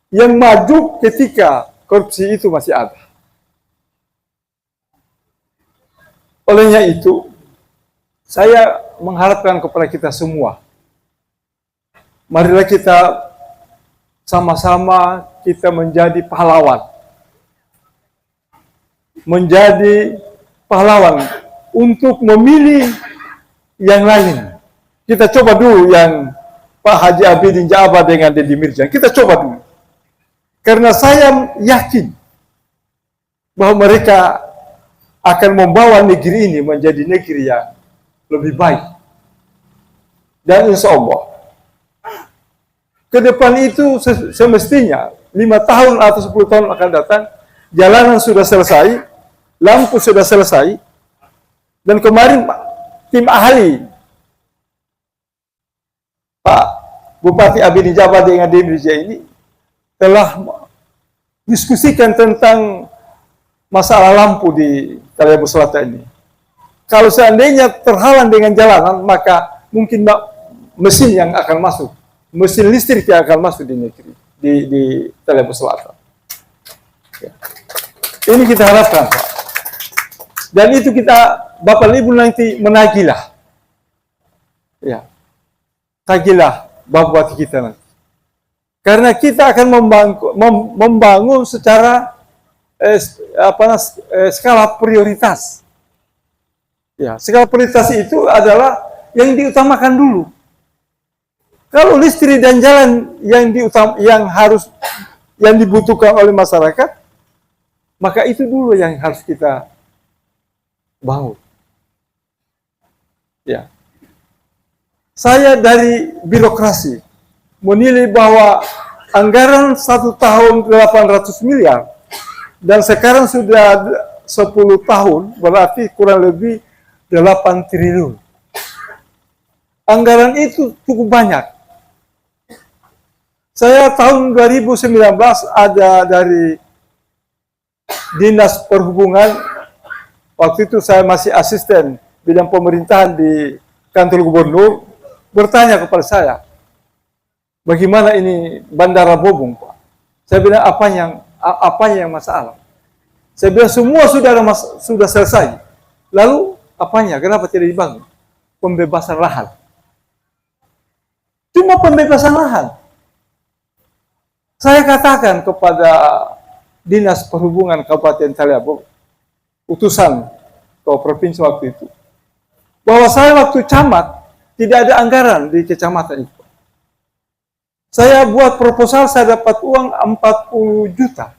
yang maju ketika korupsi itu masih ada. Olehnya itu, saya mengharapkan kepada kita semua, marilah kita sama-sama kita menjadi pahlawan. Menjadi pahlawan untuk memilih yang lain. Kita coba dulu yang Pak Haji Abidin Jaaba dengan Deddy Mirjan. Kita coba dulu. Karena saya yakin bahwa mereka akan membawa negeri ini menjadi negeri yang lebih baik. Dan insya Allah, ke depan itu semestinya 5 tahun atau 10 tahun akan datang, jalanan sudah selesai, lampu sudah selesai, dan kemarin tim ahli Pak Bupati Abidin Jaaba dengan Demirja ini telah diskusikan tentang masalah lampu di Taliabo Selatan ini. Kalau seandainya terhalang dengan jalanan, maka mungkin mesin yang akan masuk, mesin listrik yang akan masuk di negeri, di Taliabo Selatan. Ya. Ini kita harapkan, Pak. Dan itu kita, Bapak Ibu nanti menagilah. Ya. Tagilah Bapak kita nanti. Karena kita akan membangun secara skala prioritas. Ya, skala prioritas itu adalah yang diutamakan dulu. Kalau listrik dan jalan yang dibutuhkan oleh masyarakat, maka itu dulu yang harus kita bangun. Ya. Saya dari birokrasi menilai bahwa anggaran 1 tahun 800 miliar dan sekarang sudah 10 tahun berarti kurang lebih 8 triliun. Anggaran itu cukup banyak. Saya tahun 2019 ada dari Dinas Perhubungan, waktu itu saya masih asisten bidang pemerintahan di kantor gubernur, bertanya kepada saya, bagaimana ini Bandara Bobong, Pak? Saya bilang, apanya yang masalah? Saya bilang, semua sudah selesai. Lalu, apanya? Kenapa tidak dibangun? Pembebasan lahan. Cuma pembebasan lahan. Saya katakan kepada Dinas Perhubungan Kabupaten Taliabu, utusan ke provinsi waktu itu, bahwa saya waktu camat, tidak ada anggaran di kecamatan itu. Saya buat proposal, saya dapat uang 40 juta.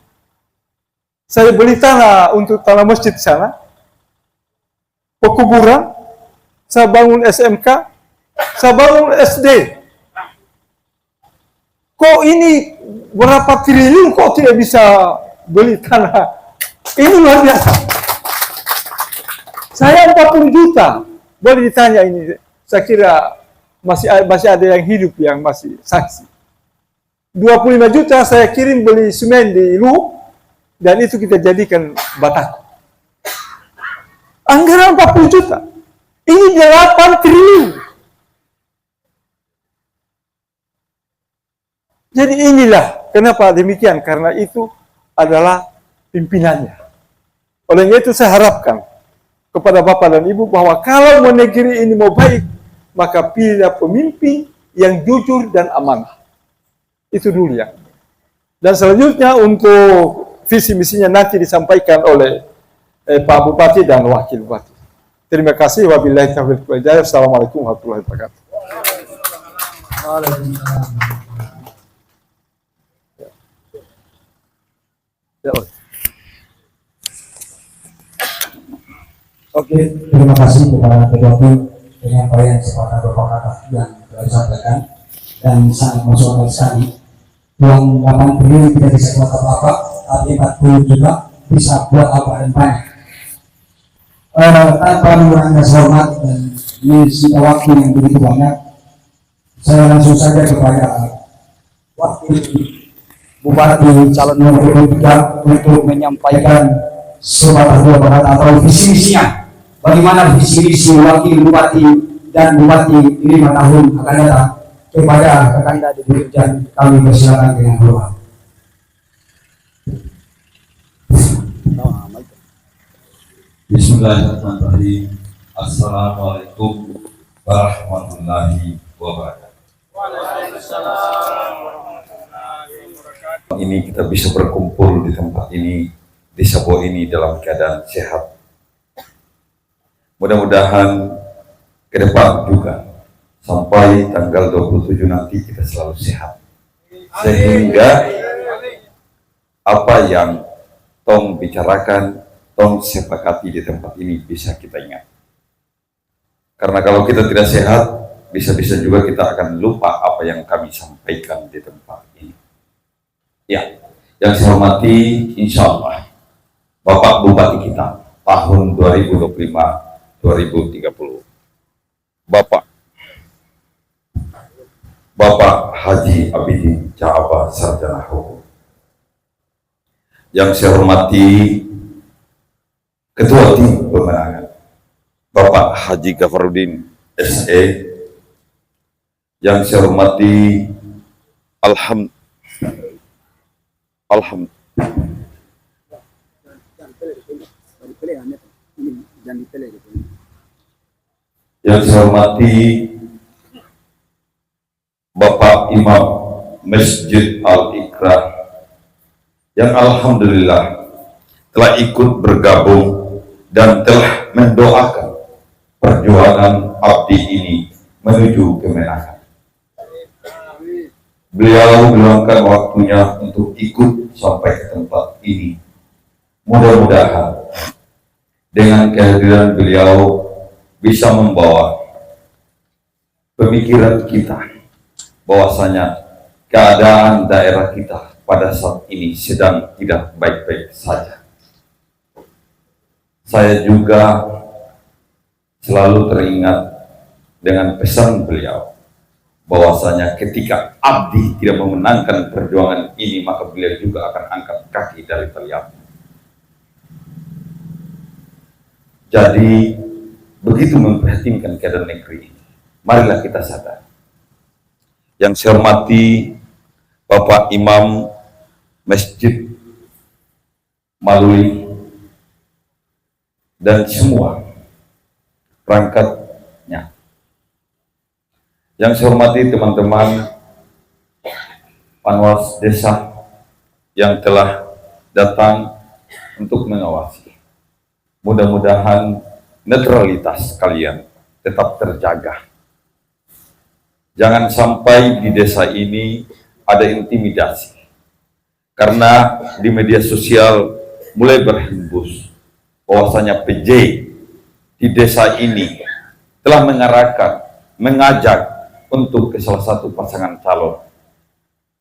Saya beli tanah untuk tanah masjid di sana, pekuburan, saya bangun SMK, saya bangun SD. Kok ini berapa triliun kok tidak bisa beli tanah? Ini luar biasa. Saya 40 juta. Boleh ditanya ini, saya kira masih ada yang hidup yang masih saksi. 25 juta saya kirim beli semen di Luhuk, dan itu kita jadikan batako. Anggaran 40 juta. Ini 8 triliun. Jadi inilah kenapa demikian, karena itu adalah pimpinannya. Oleh itu saya harapkan kepada Bapak dan Ibu bahwa kalau mau negeri ini mau baik, maka pilihlah pemimpin yang jujur dan amanah. Itu dulu ya. Dan selanjutnya untuk visi misinya nanti disampaikan oleh Pak Bupati dan Wakil Bupati. Terima kasih. Wabillahi taufiq wal hidayah. Assalamualaikum warahmatullahi wabarakatuh. Oke, terima kasih kepada Ketua Tim penyampaian sepatah beberapa kata yang telah disampaikan dan sangat masuk akal sekali. Uang 8 triliun tidak bisa buat apa-apa, tapi 40 juta bisa buat apa dan banyak. Tanpa mengurangi rasa hormat dan menyita waktu yang begitu banyak, saya langsung saja kepada Wakil Bupati calon nomor 3 untuk menyampaikan sepatah dua kata atau visi misinya. Bagaimana visi misi Wakil Bupati dan Bupati 5 tahun akan datang kepada Kakanda di Dirjen. Kami persilakan dengan hormat. Bismillahirrahmanirrahim. Assalamualaikum warahmatullahi wabarakatuh. Waalaikumsalam warahmatullahi wabarakatuh. Ini kita bisa berkumpul di tempat ini, di Sabo ini dalam keadaan sehat. Mudah-mudahan ke depan juga sampai tanggal 27 nanti kita selalu sehat. Sehingga apa yang tong bicarakan, tong sepakati di tempat ini bisa kita ingat. Karena kalau kita tidak sehat, bisa-bisa juga kita akan lupa apa yang kami sampaikan di tempat ini. Ya, yang saya hormati, insya Allah, Bapak Bupati kita tahun 2025-2030, Bapak Haji Abidin Jaaba Sarjana Hukum. Yang saya hormati Ketua Tim Pemenangan Bapak Haji Gafarudin SE. Yang saya hormati yang saya hormati Bapak Imam Masjid Al-Iqrar yang alhamdulillah telah ikut bergabung dan telah mendoakan perjuangan abdi ini menuju kemenangan. Beliau meluangkan waktunya untuk ikut sampai ke tempat ini. Mudah-mudahan dengan kehadiran beliau bisa membawa pemikiran kita bahwasanya keadaan daerah kita pada saat ini sedang tidak baik-baik saja. Saya juga selalu teringat dengan pesan beliau bahwasanya ketika abdi tidak memenangkan perjuangan ini, maka beliau juga akan angkat kaki dari Taliabu. Jadi begitu memprihatinkan keadaan negeri ini, marilah kita sadar. Yang saya hormati Bapak Imam Masjid Malui dan semua perangkatnya. Yang saya hormati teman-teman Panwas Desa yang telah datang untuk mengawasi. Mudah-mudahan netralitas kalian tetap terjaga. Jangan sampai di desa ini ada intimidasi. Karena di media sosial mulai berhembus bahwasanya PJ di desa ini telah mengarahkan, mengajak untuk ke salah satu pasangan calon.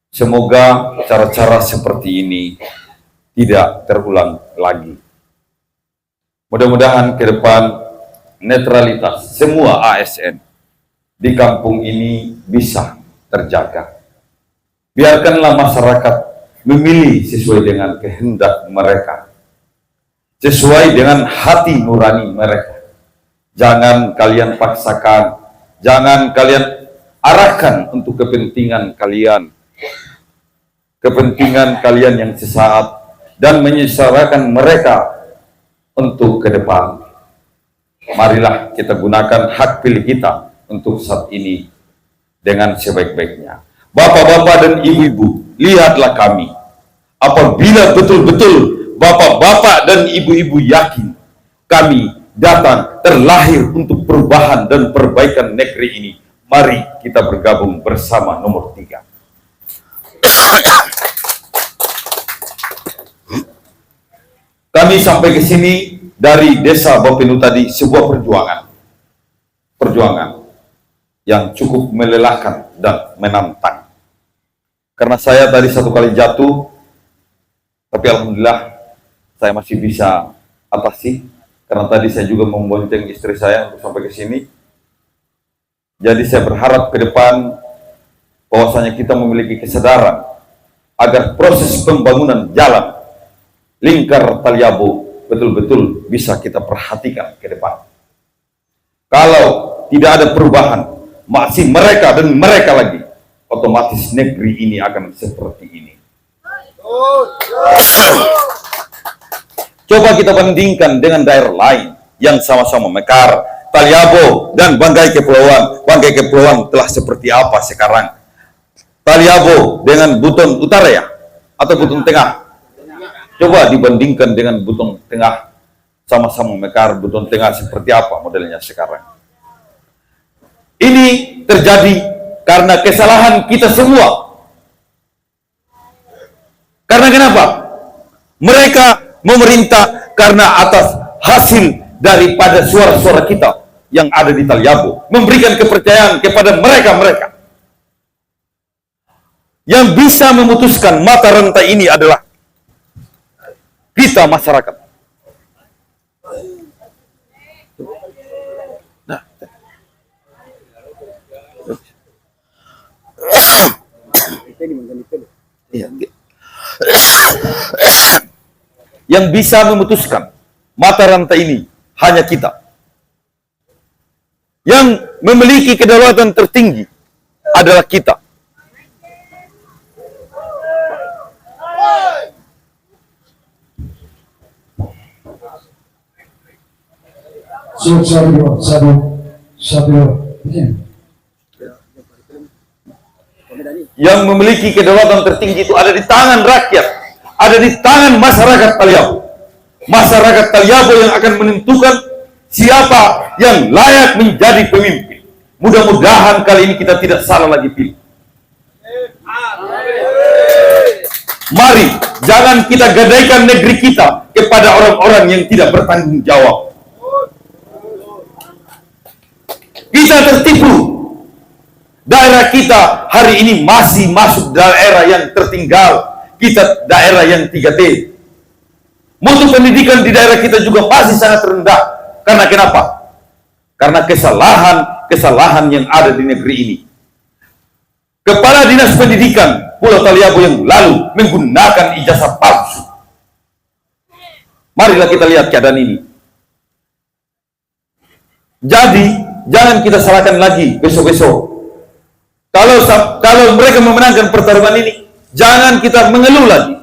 Semoga cara-cara seperti ini tidak terulang lagi. Mudah-mudahan ke depan netralitas semua ASN di kampung ini bisa terjaga. Biarkanlah masyarakat memilih sesuai dengan kehendak mereka, sesuai dengan hati nurani mereka. Jangan kalian paksakan, jangan kalian arahkan untuk kepentingan kalian yang sesaat dan menyesalkan mereka untuk ke depan. Marilah kita gunakan hak pilih kita untuk saat ini dengan sebaik-baiknya. Bapak-bapak dan ibu-ibu, lihatlah kami. Apabila betul-betul bapak-bapak dan ibu-ibu yakin kami datang terlahir untuk perubahan dan perbaikan negeri ini, mari kita bergabung bersama nomor 3. Kami sampai ke sini dari desa Bapenu tadi, sebuah perjuangan yang cukup melelahkan dan menantang. Karena saya tadi 1 kali jatuh, tapi alhamdulillah saya masih bisa atasi. Karena tadi saya juga membonceng istri saya untuk sampai ke sini. Jadi saya berharap ke depan bahwasanya kita memiliki kesadaran agar proses pembangunan jalan lingkar Taliabu betul-betul bisa kita perhatikan ke depan. Kalau tidak ada perubahan, masih mereka dan mereka lagi, otomatis negeri ini akan seperti ini. Coba kita bandingkan dengan daerah lain yang sama-sama mekar. Taliabu dan Banggai Kepulauan telah seperti apa sekarang? Taliabu dengan Buton Utara ya? Atau Buton Tengah? Coba dibandingkan dengan Buton Tengah, sama-sama mekar. Buton Tengah seperti apa modelnya sekarang? Ini terjadi karena kesalahan kita semua. Karena kenapa? Mereka memerintah karena atas hasil daripada suara-suara kita yang ada di Taliabu, memberikan kepercayaan kepada mereka-mereka. Yang bisa memutuskan mata rantai ini adalah kita masyarakat. Nah. Yang bisa memutuskan mata rantai ini hanya kita. Yang memiliki kedaulatan tertinggi adalah kita. Yang memiliki kedaulatan tertinggi itu ada di tangan rakyat, ada di tangan masyarakat Taliabu. Masyarakat Taliabu yang akan menentukan siapa yang layak menjadi pemimpin. Mudah-mudahan kali ini kita tidak salah lagi pilih. Mari, jangan kita gadaikan negeri kita kepada orang-orang yang tidak bertanggung jawab. Kita tertipu. Daerah kita hari ini masih masuk daerah yang tertinggal. Kita daerah yang 3T. Mutu pendidikan di daerah kita juga masih sangat rendah. Karena kenapa? Karena kesalahan yang ada di negeri ini. Kepala Dinas Pendidikan Pulau Taliabu yang lalu menggunakan ijazah palsu. Marilah kita lihat keadaan ini. Jadi jangan kita salahkan lagi besok-besok. Kalau mereka memenangkan pertarungan ini, jangan kita mengeluh lagi.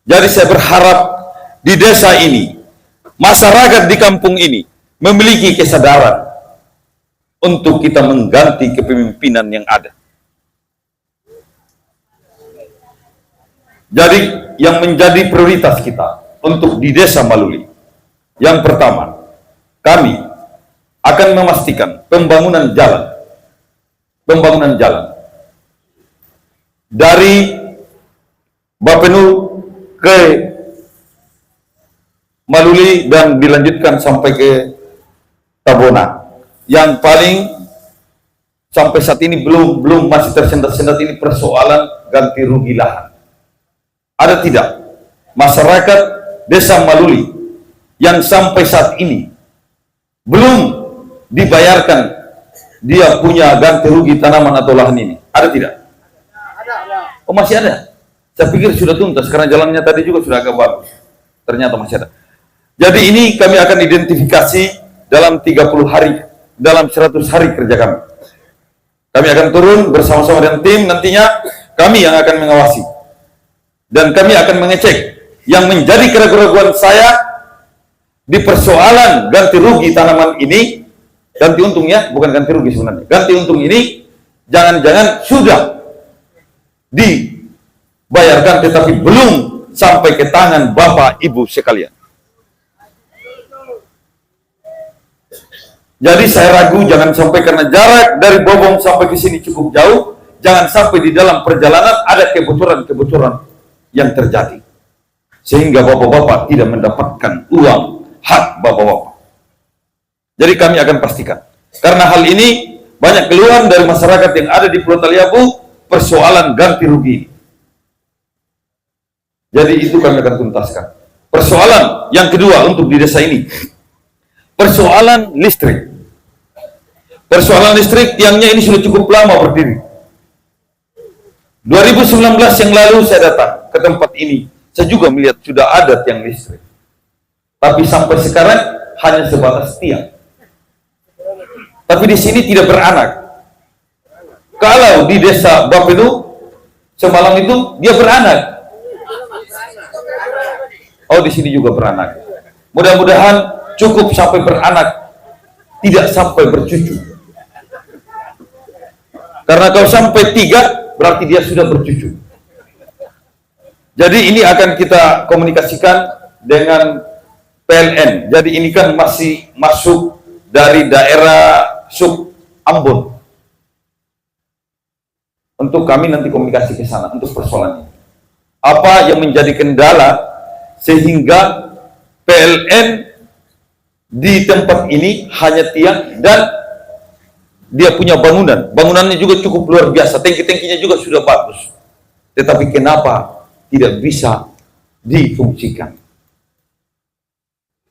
Jadi saya berharap di desa ini, masyarakat di kampung ini memiliki kesadaran untuk kita mengganti kepemimpinan yang ada. Jadi yang menjadi prioritas kita untuk di desa Maluli, yang pertama, kami akan memastikan pembangunan jalan dari Bapenu ke Maluli dan dilanjutkan sampai ke Tabona. Yang paling sampai saat ini belum masih tersendat-sendat ini persoalan ganti rugi lahan. Ada tidak masyarakat desa Maluli yang sampai saat ini belum dibayarkan dia punya ganti rugi tanaman atau lahan ini? Ada tidak? Oh, masih ada. Saya pikir sudah tuntas karena jalannya tadi juga sudah agak bagus. Ternyata masih ada. Jadi ini kami akan identifikasi dalam 30 hari, dalam 100 hari kerja kami. Kami akan turun bersama-sama dengan tim, nantinya kami yang akan mengawasi. Dan kami akan mengecek yang menjadi keraguan saya di persoalan ganti rugi tanaman ini. Ganti untungnya, bukan ganti rugi sebenarnya. Ganti untung ini jangan-jangan sudah dibayarkan tetapi belum sampai ke tangan Bapak Ibu sekalian. Jadi saya ragu jangan sampai karena jarak dari Bobong sampai ke sini cukup jauh, jangan sampai di dalam perjalanan ada kebocoran-kebocoran yang terjadi. Sehingga bapak-bapak tidak mendapatkan uang hak bapak-bapak. Jadi kami akan pastikan. Karena hal ini banyak keluhan dari masyarakat yang ada di Pulau Taliabu persoalan ganti rugi. Jadi itu kami akan tuntaskan. Persoalan yang kedua untuk di desa ini, persoalan listrik. Persoalan listrik tiangnya ini sudah cukup lama berdiri. 2019 yang lalu saya datang ke tempat ini, saya juga melihat sudah ada tiang listrik. Tapi sampai sekarang hanya sebatas tiang. Tapi di sini tidak beranak. Kalau di desa Bapenu semalam itu dia beranak. Oh, di sini juga beranak. Mudah-mudahan cukup sampai beranak, tidak sampai bercucu. Karena kalau sampai 3 berarti dia sudah bercucu. Jadi ini akan kita komunikasikan dengan PLN. Jadi ini kan masih masuk dari daerah Sub Ambon. Untuk kami nanti komunikasi ke sana untuk persoalan ini. Apa yang menjadi kendala sehingga PLN di tempat ini hanya tiang dan dia punya bangunannya juga cukup luar biasa, tangki-tangkinya juga sudah bagus. Tetapi kenapa tidak bisa difungsikan?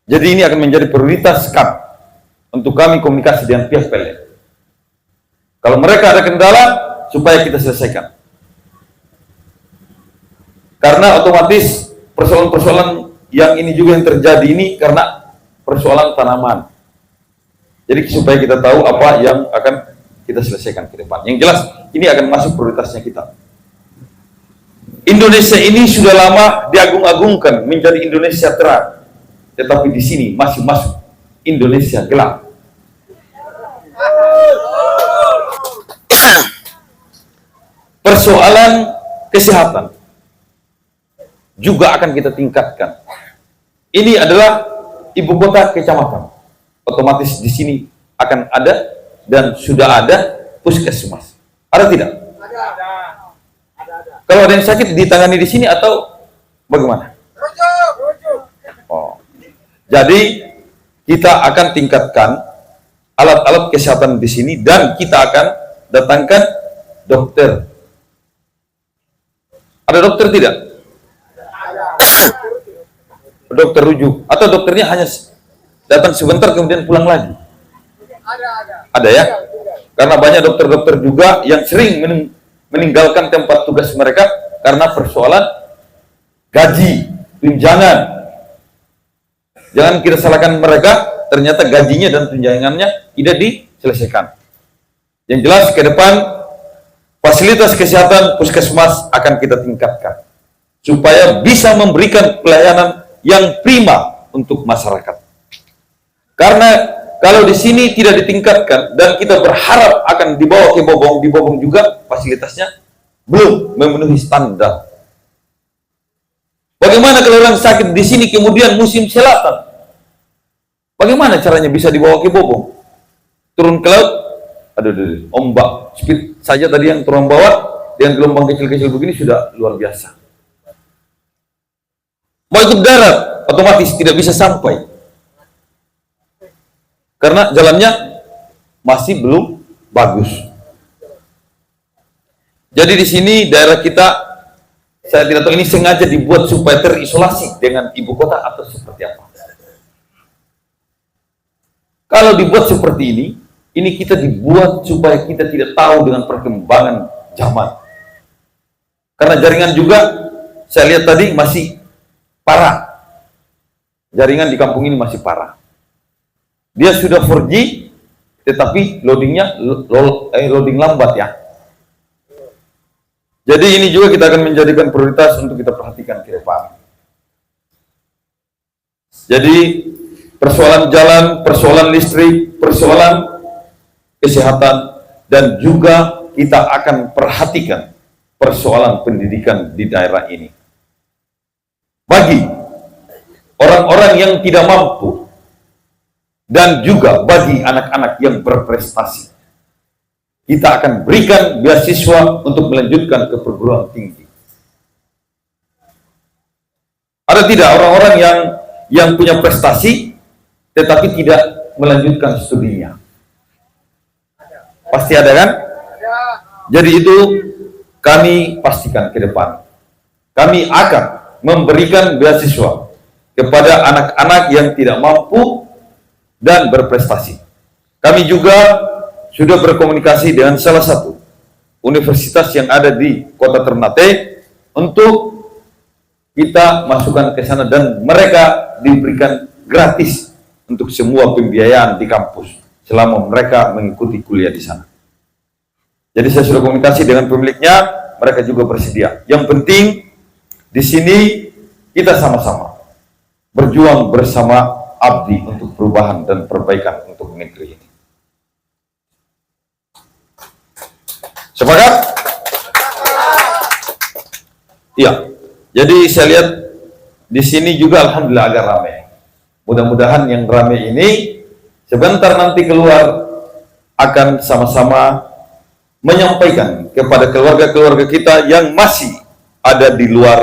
Jadi ini akan menjadi prioritas kami untuk kami komunikasi dengan pihak PLN. Kalau mereka ada kendala, supaya kita selesaikan. Karena otomatis persoalan-persoalan yang ini juga yang terjadi ini karena persoalan tanaman. Jadi supaya kita tahu apa yang akan kita selesaikan ke depan. Yang jelas ini akan masuk prioritasnya kita. Indonesia ini sudah lama diagung-agungkan menjadi Indonesia terang. Tetapi di sini masih masuk Indonesia gelap. Persoalan kesehatan juga akan kita tingkatkan. Ini adalah ibu kota kecamatan. Otomatis di sini akan ada dan sudah ada puskesmas. Ada tidak? Ada. Kalau ada yang sakit ditangani di sini atau bagaimana? Oh. Jadi kita akan tingkatkan alat-alat kesehatan di sini dan kita akan datangkan dokter. Ada dokter tidak? Dokter rujuk atau dokternya hanya datang sebentar kemudian pulang lagi? Ada ya? Karena banyak dokter-dokter juga yang sering meninggalkan tempat tugas mereka karena persoalan gaji, tunjangan. Jangan kita salahkan mereka, ternyata gajinya dan tunjangannya tidak diselesaikan. Yang jelas ke depan fasilitas kesehatan puskesmas akan kita tingkatkan supaya bisa memberikan pelayanan yang prima untuk masyarakat. Karena kalau di sini tidak ditingkatkan dan kita berharap akan dibawa ke Bobong, di Bobong juga fasilitasnya belum memenuhi standar. Bagaimana kalau orang sakit di sini kemudian musim selatan? Bagaimana caranya bisa dibawa ke Bobong? Turun ke laut, aduh, ombak, speed saja tadi yang turun bawah dengan gelombang kecil-kecil begini sudah luar biasa. Mau ikut darat, otomatis tidak bisa sampai. Karena jalannya masih belum bagus. Jadi di sini daerah kita, saya tidak tahu ini sengaja dibuat supaya terisolasi dengan ibu kota atau seperti apa. Kalau dibuat seperti ini kita dibuat supaya kita tidak tahu dengan perkembangan zaman. Karena jaringan juga, saya lihat tadi masih parah. Jaringan di kampung ini masih parah. Dia sudah 4G, tetapi loadingnya loading lambat ya. Jadi ini juga kita akan menjadikan prioritas untuk kita perhatikan ke depan. Jadi persoalan jalan, persoalan listrik, persoalan kesehatan, dan juga kita akan perhatikan persoalan pendidikan di daerah ini. Bagi orang-orang yang tidak mampu, dan juga bagi anak-anak yang berprestasi, kita akan berikan beasiswa untuk melanjutkan ke perguruan tinggi. Ada tidak orang-orang yang punya prestasi tetapi tidak melanjutkan studinya? Pasti ada kan? Jadi itu kami pastikan ke depan. Kami akan memberikan beasiswa kepada anak-anak yang tidak mampu dan berprestasi. Kami juga sudah berkomunikasi dengan salah satu universitas yang ada di Kota Ternate untuk kita masukkan ke sana dan mereka diberikan gratis untuk semua pembiayaan di kampus selama mereka mengikuti kuliah di sana. Jadi saya sudah komunikasi dengan pemiliknya, mereka juga bersedia. Yang penting di sini kita sama-sama berjuang bersama abdi untuk perubahan dan perbaikan untuk negeri ini. Sepakat? Iya. Jadi saya lihat di sini juga alhamdulillah agak ramai. Mudah-mudahan yang ramai ini sebentar nanti keluar akan sama-sama menyampaikan kepada keluarga-keluarga kita yang masih ada di luar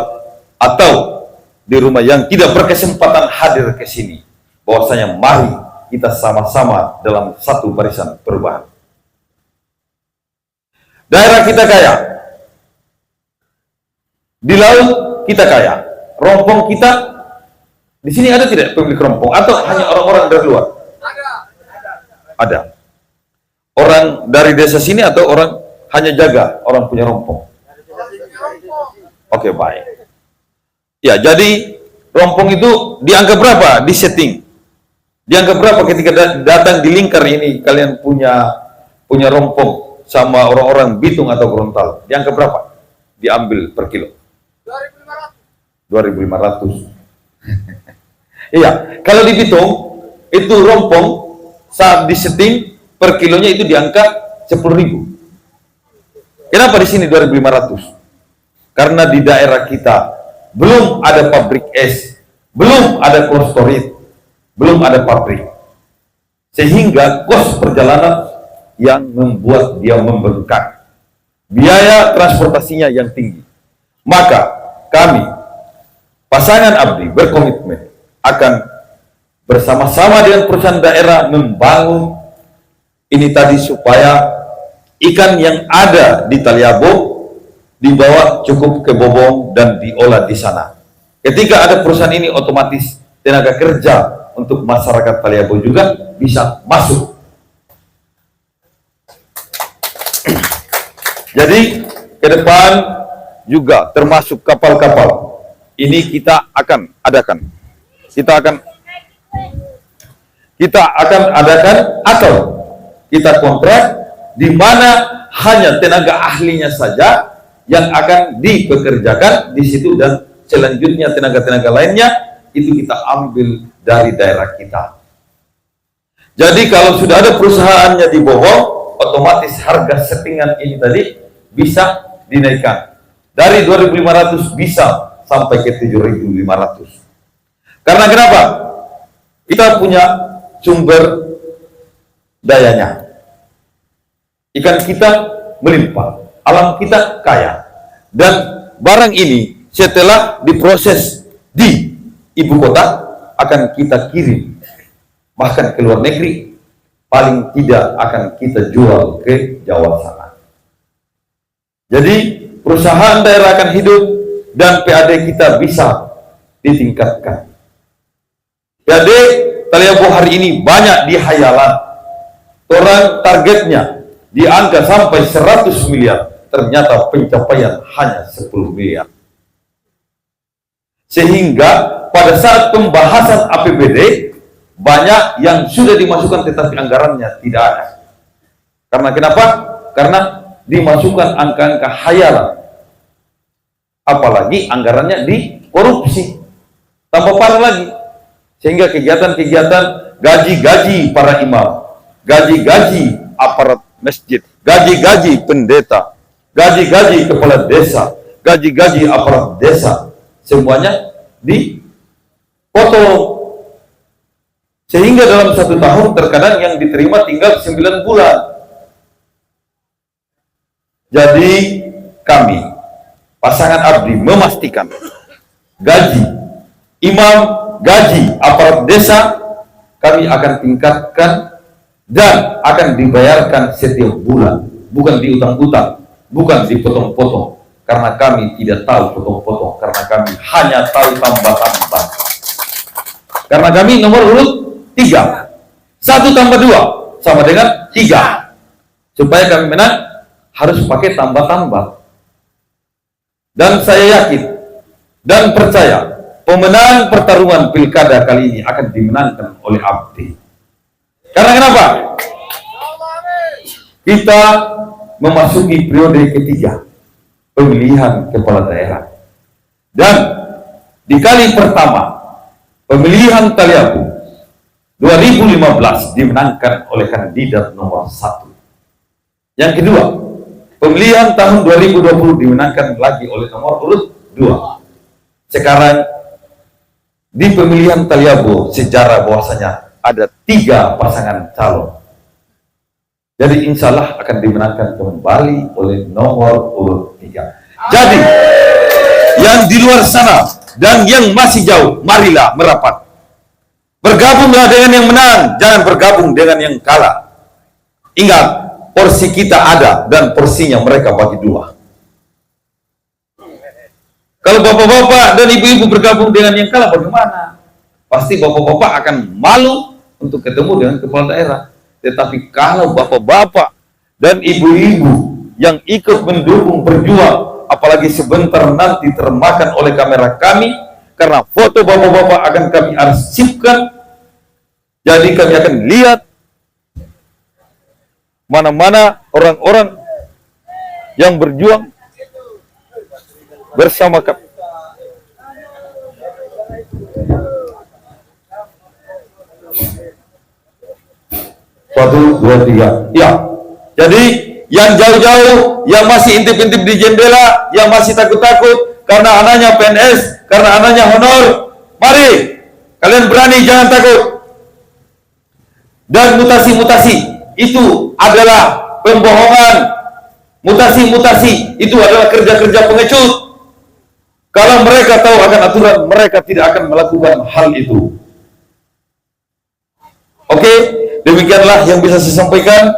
atau di rumah yang tidak berkesempatan hadir ke sini, bahwasanya mari kita sama-sama dalam satu barisan perubahan. Daerah kita kaya, di laut kita kaya, rompong kita di sini ada tidak pemilik rompong atau hanya orang-orang dari luar? Ada. Orang dari desa sini atau orang hanya jaga orang punya rompong? Oke, baik. Ya, jadi rompong itu dianggap berapa di setting? Dianggap berapa ketika datang di lingkar ini kalian punya rompong sama orang-orang Bitung atau Gorontalo? Dianggap berapa? Diambil per kilo? 2.500. Iya, kalau di Bitung itu rompong saat di setting per kilonya itu di angka 10.000. Kenapa di sini 2.500? Karena di daerah kita belum ada pabrik es, belum ada cold storage, belum ada pabrik, sehingga kos perjalanan yang membuat dia membengkak, biaya transportasinya yang tinggi. Maka kami pasangan abdi berkomitmen akan bersama-sama dengan perusahaan daerah membangun ini tadi supaya ikan yang ada di Taliabo dibawa cukup ke Bobong dan diolah di sana. Ketika ada perusahaan ini, otomatis tenaga kerja untuk masyarakat Taliabo juga bisa masuk. Jadi ke depan juga termasuk kapal-kapal ini kita akan adakan. Kita akan adakan atau kita kontrak di mana hanya tenaga ahlinya saja yang akan dipekerjakan di situ dan selanjutnya tenaga-tenaga lainnya itu kita ambil dari daerah kita. Jadi kalau sudah ada perusahaannya dibohong, otomatis harga settingan ini tadi bisa dinaikkan dari 2.500 bisa sampai ke 7.500. Karena kenapa? Kita punya sumber dayanya. Ikan kita melimpah, alam kita kaya. Dan barang ini setelah diproses di ibu kota akan kita kirim bahkan ke luar negeri, paling tidak akan kita jual ke Jawa sana. Jadi perusahaan daerah akan hidup dan PAD kita bisa ditingkatkan. PAD Taliabu hari ini banyak di hayalan. Orang targetnya di angka sampai 100 miliar, ternyata pencapaian hanya 10 miliar. Sehingga pada saat pembahasan APBD banyak yang sudah dimasukkan tetapi anggarannya tidak ada. Karena kenapa? Karena dimasukkan angka-angka hayalan. Apalagi anggarannya dikorupsi. Tambah parah lagi. Sehingga kegiatan-kegiatan gaji-gaji para imam, gaji-gaji aparat masjid, gaji-gaji pendeta, gaji-gaji kepala desa, gaji-gaji aparat desa, semuanya dipotong. Sehingga dalam 1 tahun terkadang yang diterima tinggal 9 bulan. Jadi kami, pasangan Abdi, memastikan gaji imam, gaji aparat desa kami akan tingkatkan dan akan dibayarkan setiap bulan, bukan diutang-utang, bukan dipotong-potong, karena kami tidak tahu potong-potong, karena kami hanya tahu tambah-tambah. Karena kami nomor urut 3, 1 tambah 2 sama dengan 3. Supaya kami menang harus pakai tambah-tambah. Dan saya yakin dan percaya pemenang pertarungan pilkada kali ini akan dimenangkan oleh Abdi. Karena kenapa? Kita memasuki periode ketiga pemilihan kepala daerah. Dan di kali pertama pemilihan Taliabu 2015 dimenangkan oleh kandidat nomor 1. Yang kedua, pemilihan tahun 2020 dimenangkan lagi oleh nomor urut 2. Sekarang di pemilihan Taliabu sejarah bahwasanya ada 3 pasangan calon. Jadi insya Allah akan dimenangkan kembali oleh nomor urut 3. Jadi yang di luar sana dan yang masih jauh, marilah merapat. Bergabunglah dengan yang menang, jangan bergabung dengan yang kalah. Ingat, porsi kita ada dan porsinya mereka bagi 2. Kalau bapak-bapak dan ibu-ibu bergabung dengan yang kalah bagaimana? Pasti bapak-bapak akan malu untuk ketemu dengan kepala daerah. Tetapi kalau bapak-bapak dan ibu-ibu yang ikut mendukung berjuang, apalagi sebentar nanti termakan oleh kamera kami, karena foto bapak-bapak akan kami arsipkan. Jadi kami akan lihat mana-mana orang-orang yang berjuang bersama kami. Satu, dua, tiga. Ya. Jadi yang jauh-jauh, yang masih intip-intip di jendela, yang masih takut-takut karena anaknya PNS, karena anaknya honor, mari kalian berani, jangan takut. Dan mutasi-mutasi itu adalah pembohongan. Mutasi-mutasi itu adalah kerja-kerja pengecut. Kalau mereka tahu akan aturan, mereka tidak akan melakukan hal itu. Oke, demikianlah yang bisa saya sampaikan.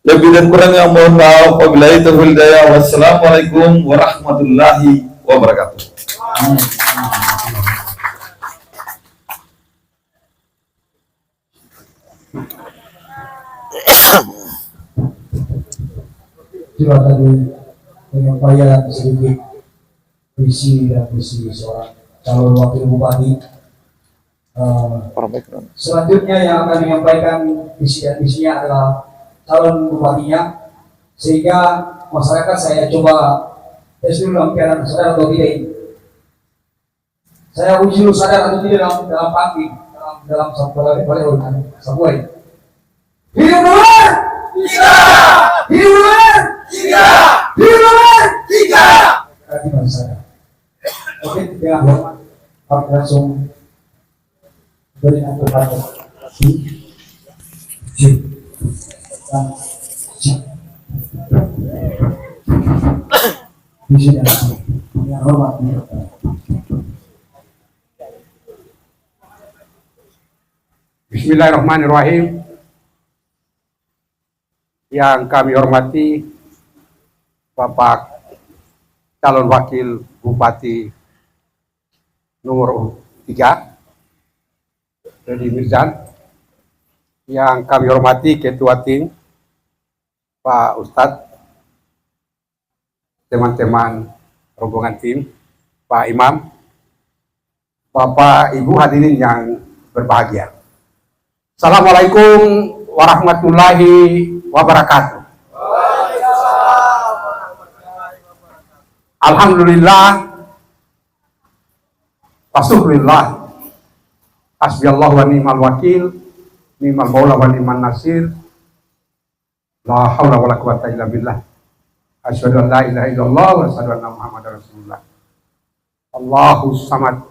Lebih dan kurangnya mohon maaf. Wabillahi taufiq wal hidayah. Wassalamualaikum warahmatullahi wabarakatuh. juga tadi menyampaikan sedikit visi dan misi seorang calon wakil bupati. Selanjutnya yang akan menyampaikan visi dan misinya adalah calon bupatinya, sehingga masyarakat saya coba tes dulu dalam sadar atau tidak ini. Saya uji dulu sadar atau tidak dalam pagi, dalam sabuai. Hidup luar! Tidak! Hidup luar! Tidak! Hidup luar! Tidak! Berarti masih sadar. Oke, dengan hormat, kami langsung berikan kepada yang hormat. Bismillahirrahmanirrahim. Yang kami hormati Bapak calon wakil Bupati nomor 3 Deddy Mirzan, yang kami hormati Ketua Tim Pak Ustadz, teman-teman rombongan tim, Pak Imam, Bapak Ibu hadirin yang berbahagia. Assalamualaikum warahmatullahi wabarakatuh. Alhamdulillah, Rasulullah, hasbiyallah wa ni'mal wakil, ni'mal maula wa ni'mal nasir, la hawla wa la quwata illa billah, asyhadu an la ilaha illallah wa asyhadu anna muhammadar rasulullah. Allahu samad,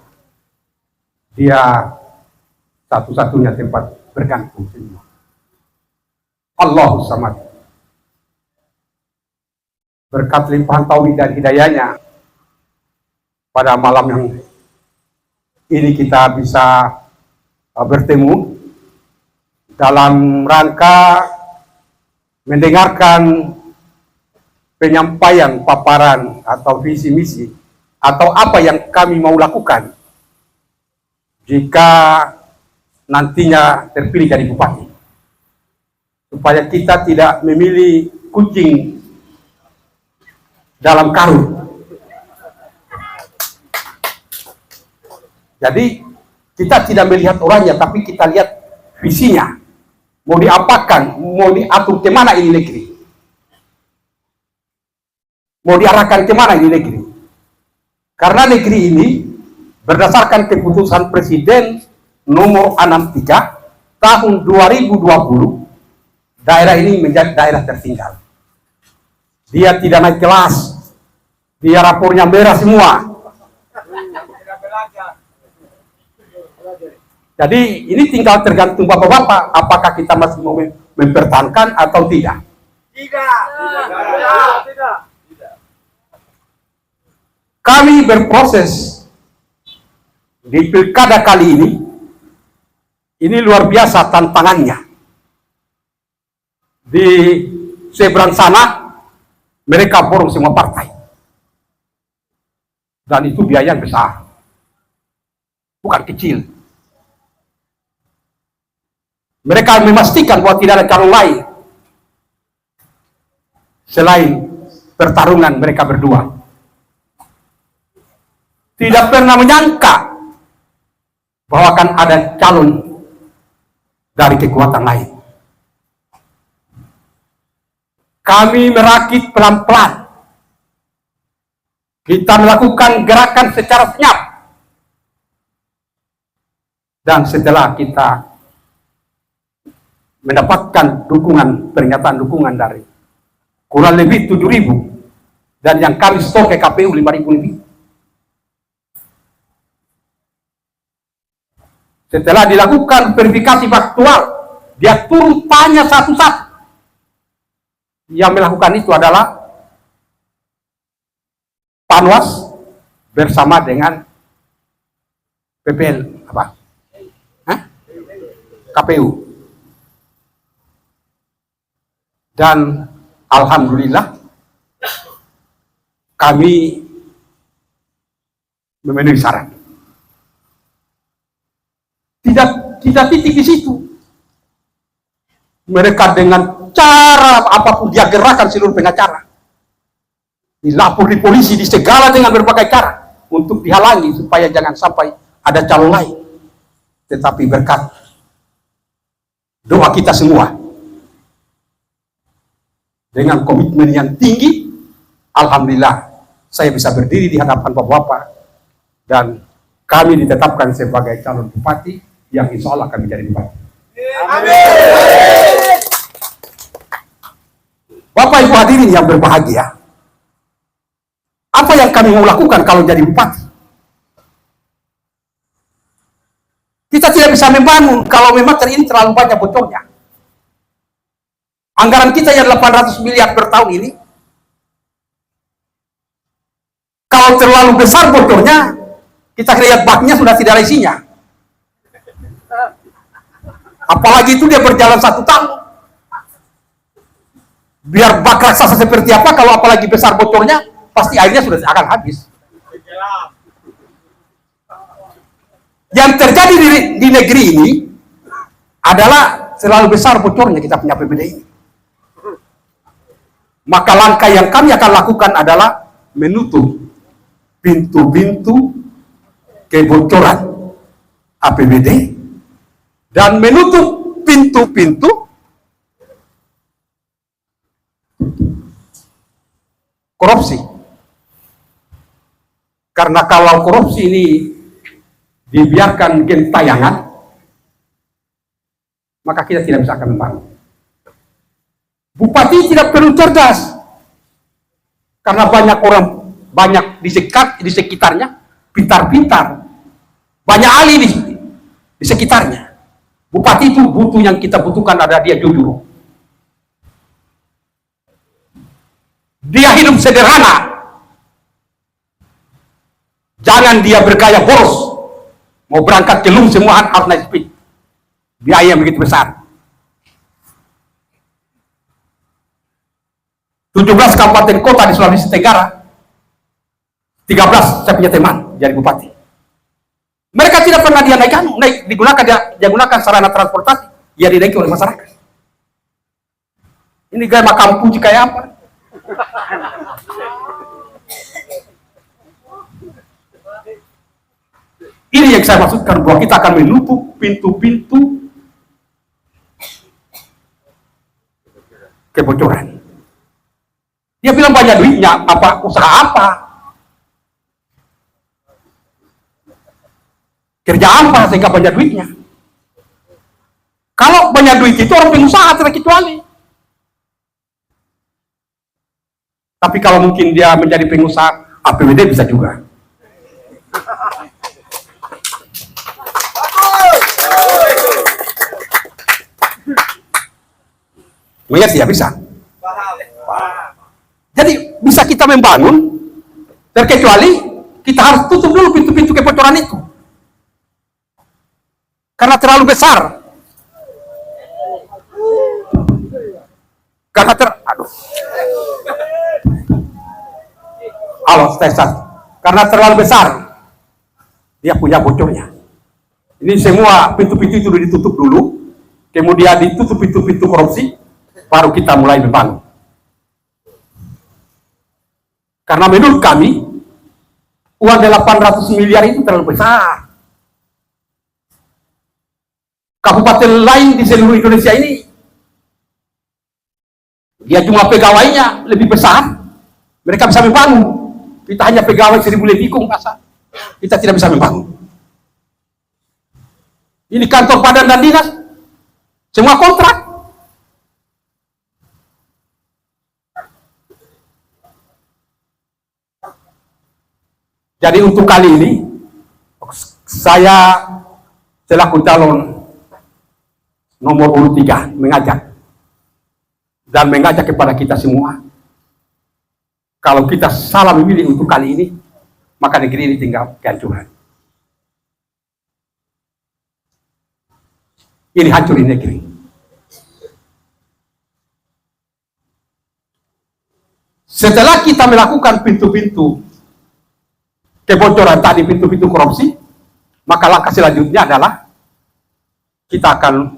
dia satu-satunya tempat bergantung semua. Allahu samad. Berkat limpahan tauhid dan hidayahnya, pada malam yang ini kita bisa bertemu dalam rangka mendengarkan penyampaian paparan atau visi misi atau apa yang kami mau lakukan jika nantinya terpilih jadi bupati, supaya kita tidak memilih kucing dalam karung. Jadi kita tidak melihat orangnya, tapi kita lihat visinya. Mau diapakan, mau diatur kemana ini negeri, mau diarahkan kemana ini negeri. Karena negeri ini berdasarkan keputusan Presiden nomor 63 tahun 2020, daerah ini menjadi daerah tertinggal. Dia tidak naik kelas, dia rapornya merah semua. Jadi ini tinggal tergantung bapak-bapak, apakah kita masih mau mempertahankan atau tidak. Tidak. Kami berproses di pilkada kali ini luar biasa tantangannya. Di seberang sana mereka borong semua partai, dan itu biaya yang besar, bukan kecil. Mereka memastikan bahwa tidak ada calon lain selain pertarungan mereka berdua. Tidak pernah menyangka bahwa akan ada calon dari kekuatan lain. Kami merakit pelan-pelan. Kita melakukan gerakan secara senyap. Dan setelah kita mendapatkan dukungan, pernyataan dukungan dari kurang lebih 7.000, dan yang kami stok ke KPU 5.000 lebih. Setelah dilakukan verifikasi faktual, dia turun tanya satu-satu. Yang melakukan itu adalah Panwas bersama dengan PPL apa? KPU. Dan alhamdulillah kami memenuhi syarat. Tidak titik di situ. Mereka dengan cara apapun dia gerakan seluruh pengacara dilapor di polisi, di segala dengan berbagai cara untuk dihalangi supaya jangan sampai ada calon lain. Tetapi berkat doa kita semua dengan komitmen yang tinggi, alhamdulillah saya bisa berdiri di hadapan Bapak-bapak dan kami ditetapkan sebagai calon bupati yang insya Allah akan menjadi bupati. Bapak Ibu hadirin yang berbahagia, apa yang kami mau lakukan kalau jadi bupati? Kita tidak bisa membangun kalau memang ini terlalu banyak bocornya. Anggaran kita yang 800 miliar per tahun ini, kalau terlalu besar bocornya, kita lihat baknya sudah tidak ada isinya. Apalagi itu dia berjalan 1 tahun. Biar bak raksasa seperti apa, kalau apalagi besar bocornya, pasti airnya sudah akan habis. Yang terjadi di negeri ini adalah terlalu besar bocornya kita punya APBD ini. Maka langkah yang kami akan lakukan adalah menutup pintu-pintu kebocoran APBD dan menutup pintu-pintu korupsi. Karena kalau korupsi ini dibiarkan gentayangan, maka kita tidak bisa akan membangun. Bupati tidak perlu cerdas, karena banyak orang, banyak di sekitarnya, pintar-pintar, banyak ahli di sekitarnya. Bupati itu butuh, yang kita butuhkan ada dia jujur. Dia hidup sederhana. Jangan dia bergaya boros. Mau berangkat ke Lung semua harus naik speed. Biaya yang begitu besar. 17 kabupaten kota di Sulawesi Tenggara, 13 saya punya teman jadi bupati. Mereka tidak pernah dia digunakan sarana transportasi, ya dinaiki oleh masyarakat. Ini gaya makam puji kayak apa? Ini yang saya maksudkan, bahwa kita akan menutup pintu-pintu kebocoran. Dia bilang banyak duitnya, apa usaha apa? Kerja apa sehingga banyak duitnya? Kalau banyak duit itu orang pengusaha terkecuali. Tapi kalau mungkin dia menjadi pengusaha APBD bisa juga. Mengerti ya, bisa. Jadi bisa kita membangun, terkecuali kita harus tutup dulu pintu-pintu kebocoran itu. Karena terlalu besar. Karena terlalu besar. Dia punya bocornya. Ini semua pintu-pintu itu ditutup dulu, kemudian ditutup pintu-pintu korupsi, baru kita mulai membangun. Karena menurut kami, uang 800 miliar itu terlalu besar. Kabupaten lain di seluruh Indonesia ini, dia jumlah pegawainya lebih besar, mereka bisa membangun. Kita hanya pegawai 1.000 lebih, masa kita tidak bisa membangun. Ini kantor badan dan dinas, semua kontrak. Jadi untuk kali ini, saya selaku calon nomor urut 3 mengajak kepada kita semua, kalau kita salah memilih untuk kali ini, maka negeri ini tinggal kehancuran. Ini hancurin negeri. Setelah kita melakukan pintu-pintu kebocoran tadi, pintu-pintu korupsi, maka langkah selanjutnya adalah kita akan,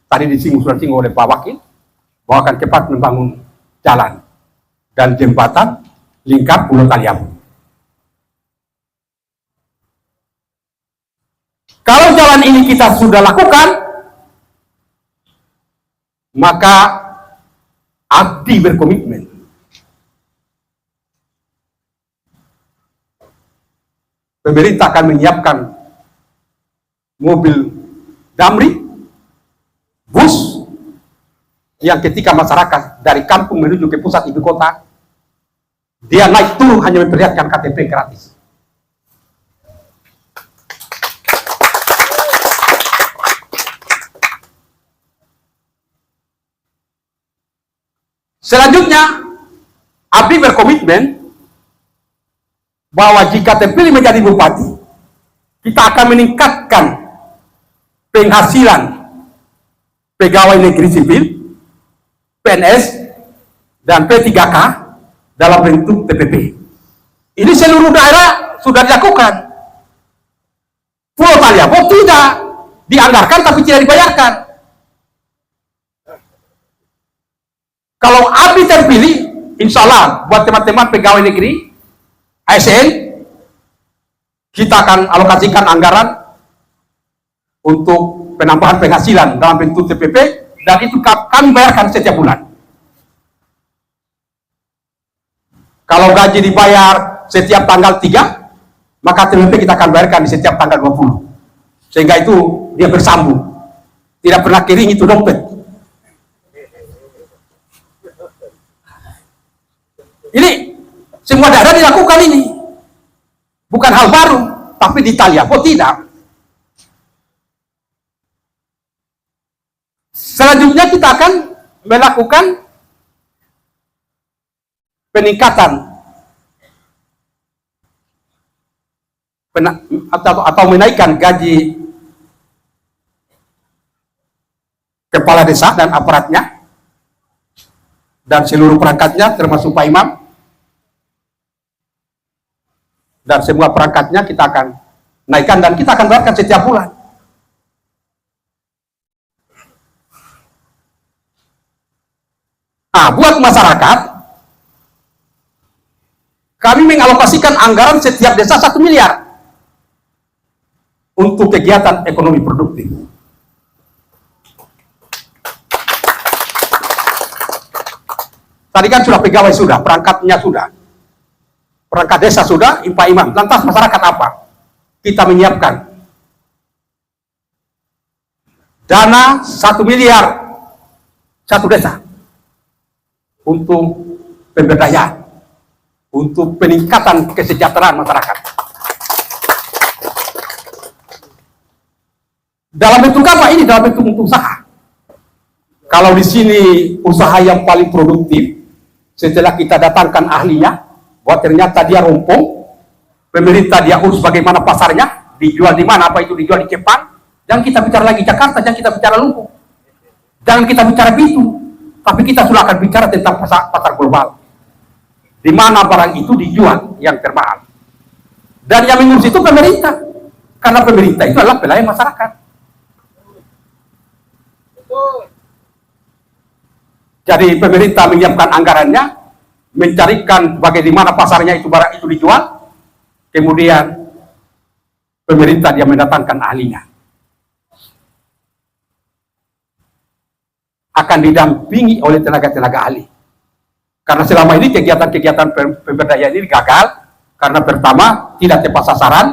tadi sudah disinggung oleh Pak Wakil, bahwa akan cepat membangun jalan dan jembatan lingkar Pulau Taliabu. Kalau jalan ini kita sudah lakukan, maka Abdi berkomitmen pemerintah akan menyiapkan mobil Damri, bus yang ketika masyarakat dari kampung menuju ke pusat ibu kota, dia naik turun hanya memperlihatkan KTP gratis. Selanjutnya, Abdi berkomitmen bahwa jika terpilih menjadi bupati, kita akan meningkatkan penghasilan pegawai negeri sipil, PNS, dan P3K dalam bentuk TPP. Ini seluruh daerah sudah dilakukan. Pulau Taliabu tidak dianggarkan tapi tidak dibayarkan. Kalau Abdi terpilih, insya Allah buat teman-teman pegawai negeri, ASN, kita akan alokasikan anggaran untuk penambahan penghasilan dalam bentuk TPP, dan itu kami bayarkan setiap bulan. Kalau gaji dibayar setiap tanggal 3, maka TPP kita akan bayarkan di setiap tanggal 20. Sehingga itu dia bersambung. Tidak pernah kering itu dompet. Ini semua daerah dilakukan ini. Bukan hal baru, tapi di Taliabu tidak. Selanjutnya kita akan melakukan peningkatan atau menaikkan gaji kepala desa dan aparatnya dan seluruh perangkatnya termasuk Pak Imam, dan semua perangkatnya kita akan naikkan dan kita akan bayarkan setiap bulan. Nah, buat masyarakat, kami mengalokasikan anggaran setiap desa 1 miliar untuk kegiatan ekonomi produktif. Tadi kan sudah pegawai sudah, perangkatnya sudah, perangkat desa sudah, Pak Imam. Lantas masyarakat apa? Kita menyiapkan dana 1 miliar satu desa untuk pemberdayaan, untuk peningkatan kesejahteraan masyarakat. Dalam bentuk apa ini? Dalam bentuk usaha. Kalau di sini usaha yang paling produktif, setelah kita datangkan ahlinya, bahwa ternyata dia rompong, pemerintah dia urus bagaimana pasarnya, dijual di mana, apa itu dijual di Jepang. Jangan kita bicara lagi Jakarta, jangan kita bicara Lumpur, jangan kita bicara Bitung, tapi kita sudah akan bicara tentang pasar global, di mana barang itu dijual yang termahal. Dan yang mengurus itu pemerintah, karena pemerintah itu adalah pelayan masyarakat. Jadi pemerintah menyiapkan anggarannya, mencarikan bagaimana pasarnya itu barang itu dijual, kemudian pemerintah dia mendatangkan ahlinya, akan didampingi oleh tenaga-tenaga ahli. Karena selama ini kegiatan-kegiatan pemberdayaan ini gagal karena pertama tidak tepat sasaran,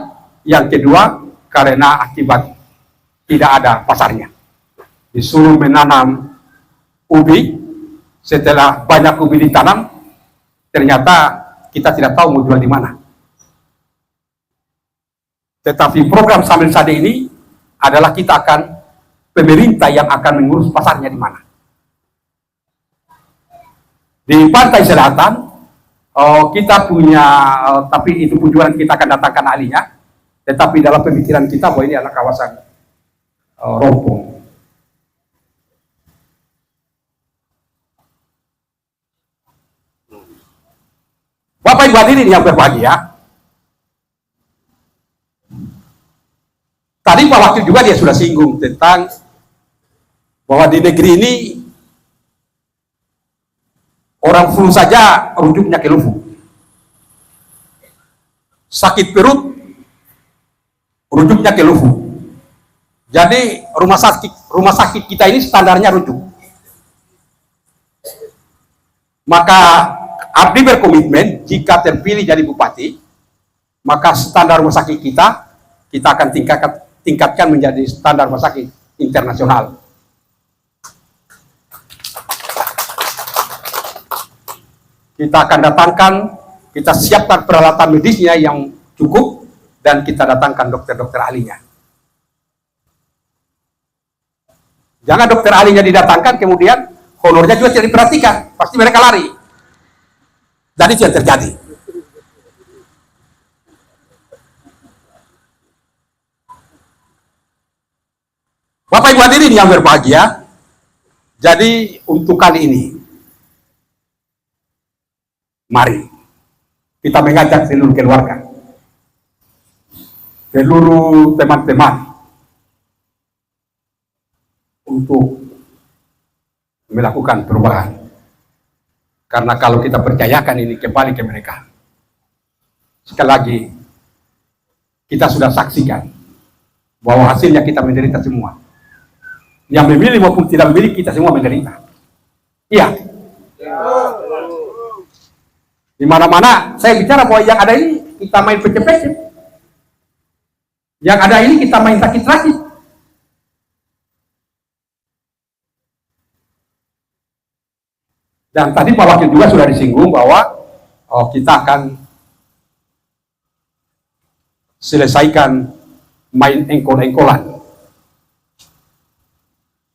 yang kedua karena akibat tidak ada pasarnya. Disuruh menanam ubi, setelah banyak ubi ditanam, ternyata kita tidak tahu mau jual di mana. Tetapi program Sambil Sade ini adalah kita akan, pemerintah yang akan mengurus pasarnya di mana. Di pantai selatan, kita punya, tapi itu tujuan kita akan datangkan ahlinya, tetapi dalam pemikiran kita bahwa ini adalah kawasan rompong. Bapak Ibu hadirin yang berbahagia, tadi Pak Wakil juga dia sudah singgung tentang bahwa di negeri ini orang flu saja rujuknya ke Lufu. sakit perut, rujuknya ke Luwu. Jadi rumah sakit kita ini standarnya rujuk. Maka Abdi berkomitmen jika terpilih jadi bupati, maka standar rumah sakit kita akan tingkatkan menjadi standar rumah sakit internasional. Kita akan datangkan, kita siapkan peralatan medisnya yang cukup, dan kita datangkan dokter-dokter ahlinya. Jangan dokter ahlinya didatangkan, kemudian honornya juga tidak diperhatikan, pasti mereka lari. Dan itu yang terjadi. Bapak Ibu hadirin yang berbahagia, jadi untuk kali ini, mari kita mengajak seluruh keluarga, seluruh teman-teman untuk melakukan perubahan. Karena kalau kita percayakan ini kembali ke mereka, sekali lagi kita sudah saksikan bahwa hasilnya kita menderita semua. Yang memilih maupun tidak memilih, kita semua menderita. Iya. Di mana-mana saya bicara bahwa yang ada ini kita main pecah-pecah, yang ada ini kita main sakit-sakit. Dan tadi Pak Wakil juga sudah disinggung bahwa kita akan selesaikan main engkol-engkolan.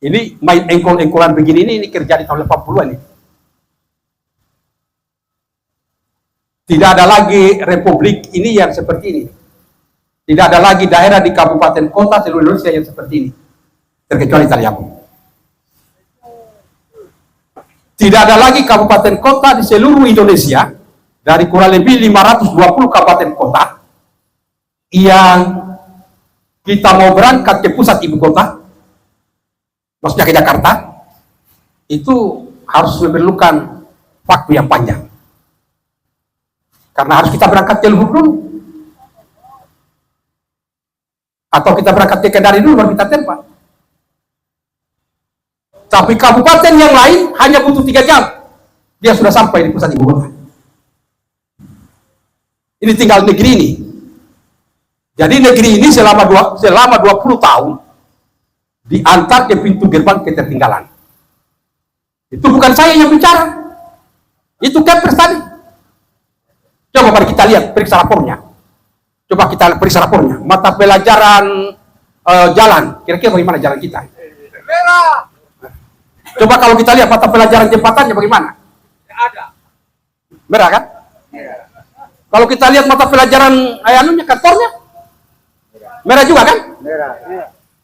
Ini main engkol-engkolan begini ini kerja di tahun 80-an ini. Tidak ada lagi republik ini yang seperti ini. Tidak ada lagi daerah di kabupaten kota seluruh Indonesia yang seperti ini. Terkecuali Taliabu. Tidak ada lagi kabupaten kota di seluruh Indonesia, dari kurang lebih 520 kabupaten kota, yang kita mau berangkat ke pusat ibu kota, maksudnya ke Jakarta, itu harus memerlukan waktu yang panjang. Karena harus kita berangkat ke Luwu dulu. Atau kita berangkat ke Kendari dulu baru kita terbang. Tapi kabupaten yang lain hanya butuh 3 jam. Dia sudah sampai di pusat ibu kota. Ini tinggal negeri ini. Jadi negeri ini selama 20 tahun diantar ke pintu gerbang ketertinggalan. Itu bukan saya yang bicara. Itu Kepres tadi. Coba mari kita lihat periksa rapornya. Coba kita periksa rapornya. Mata pelajaran jalan. Kira-kira bagaimana jalan kita? Merah. Coba kalau kita lihat mata pelajaran jembatannya bagaimana? Ada. Merah kan? Kalau kita lihat mata pelajaran kantornya, merah juga kan? Merah.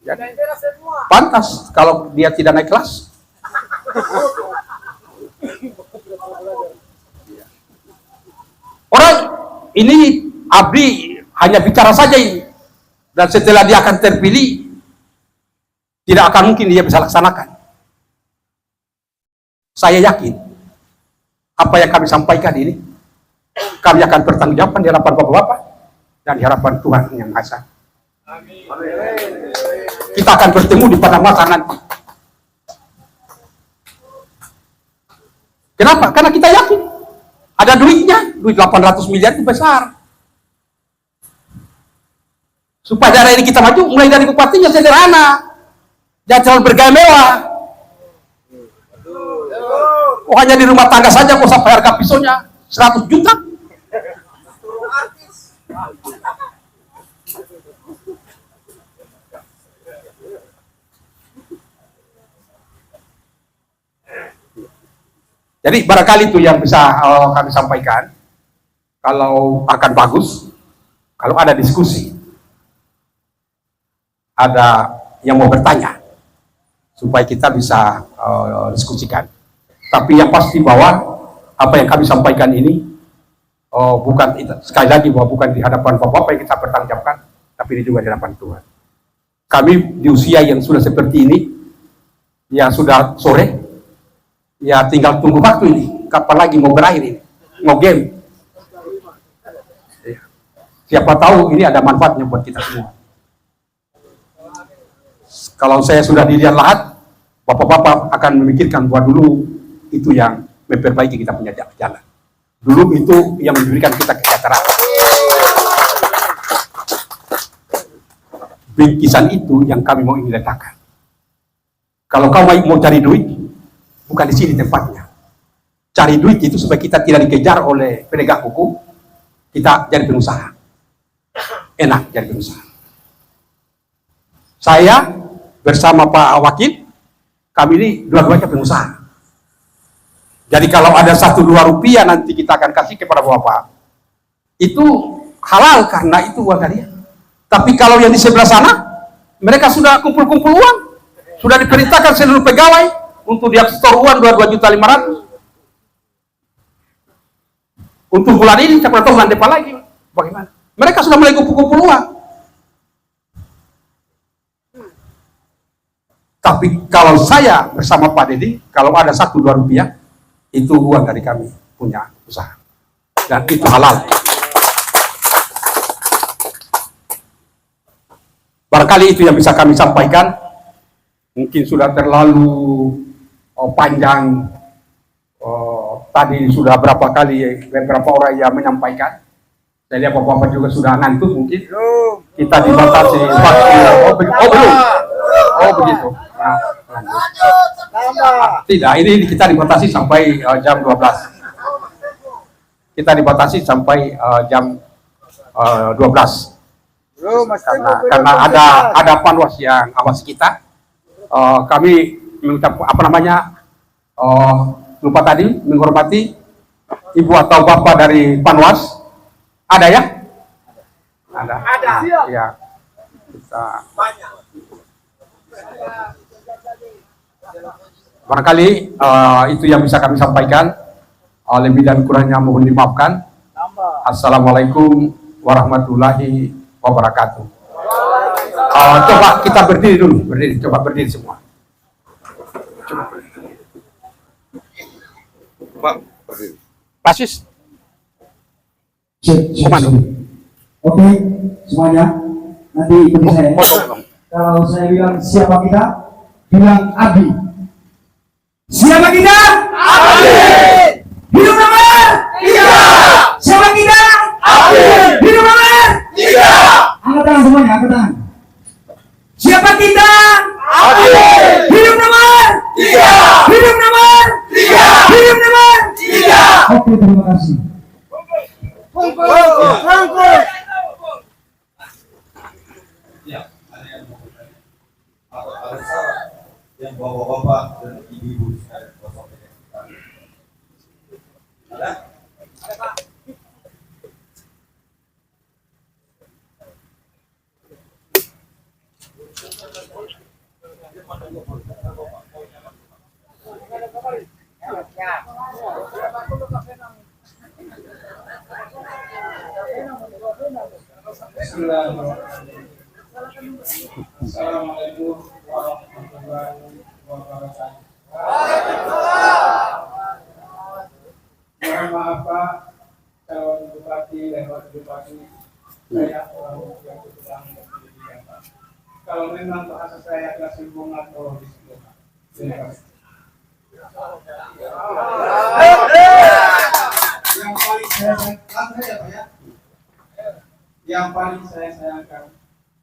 Jadi, pantas kalau dia tidak naik kelas. Orang ini Abdi hanya bicara saja ini, dan setelah dia akan terpilih, tidak akan mungkin dia bisa laksanakan. Saya yakin apa yang kami sampaikan ini, kami akan bertanggungjawabkan di hadapan Bapak-Bapak dan di hadapan Tuhan Yang Maha Esa. Kita akan bertemu di padang mahsyar nanti. Kenapa? Karena kita yakin ada duitnya, duit 800 miliar itu besar. Supaya daerah ini kita maju, mulai dari bupatinya sederhana, jangan terlalu bergaya mewah. Oh, hanya di rumah tangga saja kok sampai harga pisaunya 100 juta. Jadi barangkali itu yang bisa kami sampaikan. Kalau akan bagus, kalau ada diskusi, ada yang mau bertanya, supaya kita bisa diskusikan. Tapi yang pasti bahwa apa yang kami sampaikan ini bukan, sekali lagi, bahwa bukan di hadapan Bapak-Bapak yang kita bertanggungjawabkan, tapi ini juga di hadapan Tuhan. Kami di usia yang sudah seperti ini, yang sudah sore, ya tinggal tunggu waktu ini, kapan lagi mau berakhir ini, mau game. Siapa tahu ini ada manfaatnya buat kita semua. Kalau saya sudah di liang lahat, bapak-bapak akan memikirkan bahwa dulu itu yang memperbaiki kita punya jalan. Dulu itu yang memberikan kita kesejahteraan. Bingkisan itu yang kami mau ingin letakkan. Kalau kau mau cari duit, bukan di sini tempatnya. Cari duit itu supaya kita tidak dikejar oleh penegak hukum, kita jadi pengusaha. Enak jadi pengusaha. Saya bersama Pak Wakil, kami ini dua-duanya pengusaha. Jadi kalau ada 1-2 rupiah nanti kita akan kasih kepada Bapak, itu halal karena itu uang dari dia. Tapi kalau yang di sebelah sana, mereka sudah kumpul-kumpul uang, sudah diperintahkan seluruh pegawai untuk dia store uang 22.500.000. Untuk bulan ini, siapa tahu bulan depan lagi. Bagaimana? Mereka sudah mulai kumpul-kumpul uang. Tapi kalau saya bersama Pak Dedi, kalau ada 1-2 rupiah, itu uang dari kami punya usaha. Dan itu halal. Barangkali itu yang bisa kami sampaikan. Mungkin sudah terlalu panjang. Tadi sudah berapa kali beberapa orang yang menyampaikan. Saya lihat bapak-bapak juga sudah ngantuk mungkin. Kita dibatasi waktu. Belum. Oh begitu. Nah, tidak, ini kita dibatasi sampai jam 12. Kita dibatasi sampai jam 12. Karena ada panwas yang awasi kita. Kami mengucap lupa tadi menghormati ibu atau bapak dari panwas. Ada ya? Ada. Ya. Kita barangkali itu yang bisa kami sampaikan. Lebih dan kurangnya mohon dimaafkan. Assalamualaikum warahmatullahi wabarakatuh. Coba kita berdiri dulu, coba berdiri semua. Coba berdiri. Pak, berdiri. Pasis. Komando. Oke, semuanya. Nanti ikuti saya. Kalau saya bilang siapa kita, bilang Abi. Siapa kita? Abi. Hidup nomor 3. Siapa kita? Abi. Hidup nomor 3. Angkat tangan semuanya, angkat tangan. Siapa kita? Abi. Hidup nomor 3. Hidup nomor 3. Hidup nomor 3. Oke, terima kasih. Yang bapak-bapak dan ibu-ibu sekalian ada? Assalamualaikum warahmatullahi wabarakatuh. Mohon maaf Pak, calon bupati dan wakil bupati, saya orang yang sedang berpendidikan Pak. Kalau memang bahasa saya adalah singgungan atau disinggungan. Terima kasih. Yang paling saya sayangkan, yang paling saya sayangkan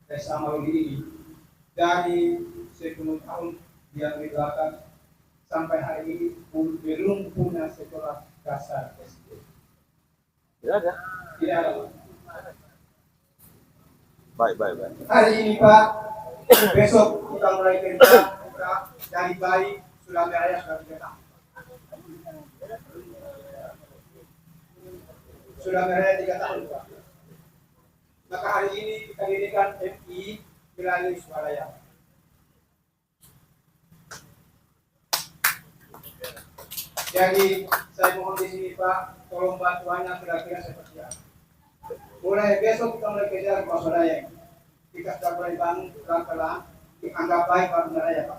bersama ini dari 10 tahun dia di belakang sampai hari ini belum punya sekolah dasar SD. Tidak ada. Tidak ada. Baik. Hari ini Pak, besok kita mulai kerja, kita dari bayi sudah merayap sudah 3 tahun. Sudah merayap 3 tahun Pak. Maka hari ini kita dirikan MI melalui swadaya. Jadi saya mohon di sini Pak, tolong bantuannya kira-kira seperti apa. Mulai besok kita mulai kejar Pak swadaya. Kita sudah mulai bangun pelan-pelan, dianggap baik Pak swadaya Pak.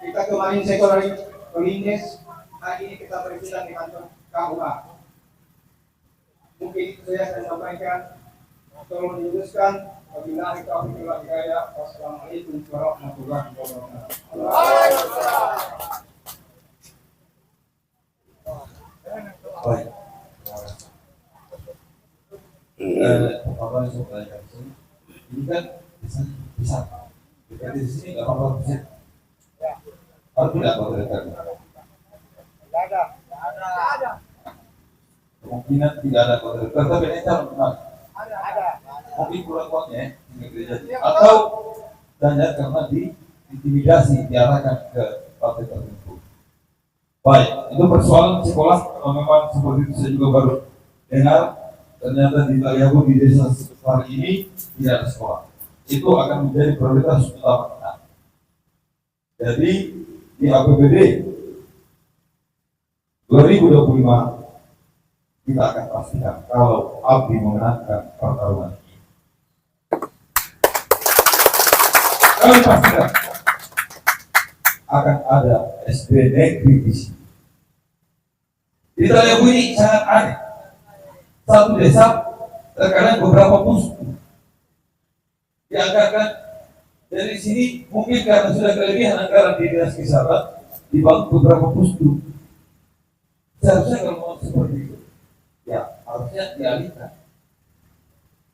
Kita kemarin sekolah Kolindes, hari ini kita berpindah di kantor KUA. Mungkin itu saya sampaikan. Tolong diluruskan. Wabillahi taufiq wal hidayah. Wassalamualaikum warahmatullahi wabarakatuh. Baik. Apa yang saya tanyakan ini kan bisa di sini nggak apa-apa bisa. Kalau tidak boleh ada. Kemungkinan tidak ada kontrak. Tapi ini calon menang. Mungkin kurang kuatnya di gereja. Atau dan karena diintimidasi diarahkan ke partai tertentu. Baik, itu persoalan sekolah. Memang seperti itu saya juga baru dengar. Ternyata di Taliabu di desa hari ini tidak ada sekolah. Itu akan menjadi prioritas utama kita. Jadi di APBD 2025 kita akan pastikan kalau Abdi memenangkan pertarungan ini. Kami pastikan akan ada SD negeri di sini. Di Taliabu ini sangat aneh. Satu desa terkadang beberapa pustu dianggarkan dari sini, mungkin karena sudah kelebihan anggaran di dinas kesehatan dibangun beberapa pustu. Seharusnya kalau mau seperti itu ya harusnya dialihkan.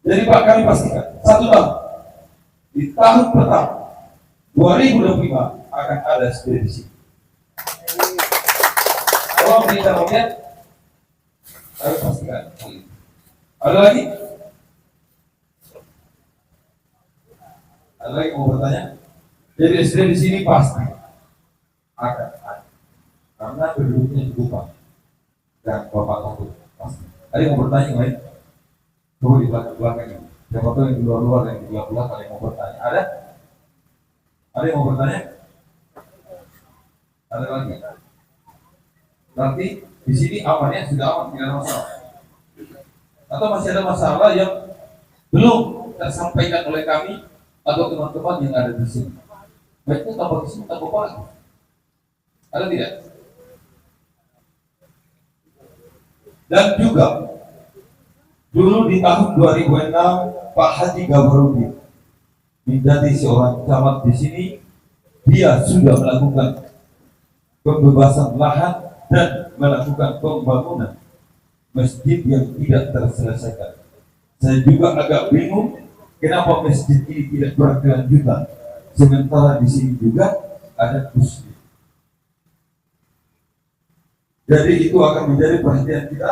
Jadi Pak, kami pastikan satu tahun di tahun pertama 2025 akan ada ekspedisi. Kalau kita mau lihat, kami pastikan. Ada lagi? Ada lagi mau bertanya? Jadi SD di sini pasti akan ada, karena penduduknya cukup banyak dan bapak takut pasti. Ada yang mau bertanya yang lain? Tunggu di belakang ini. Siapa tahu yang di luar yang di belakang ada yang mau bertanya? Ada? Ada yang mau bertanya? Ada lagi? Berarti di sini amannya sudah aman, tidak ada masalah. Atau masih ada masalah yang belum tersampaikan oleh kami atau teman-teman yang ada di sini? Baiknya tambah di sini tambah bagus. Ada tidak? Dan juga dulu di tahun 2006 Pak Haji Gabarudin menjadi seorang camat di sini. Dia sudah melakukan pembebasan lahan dan melakukan pembangunan masjid yang tidak terselesaikan. Saya juga agak bingung kenapa masjid ini tidak berkelanjutan, sementara di sini juga ada muslim. Jadi itu akan menjadi perhatian kita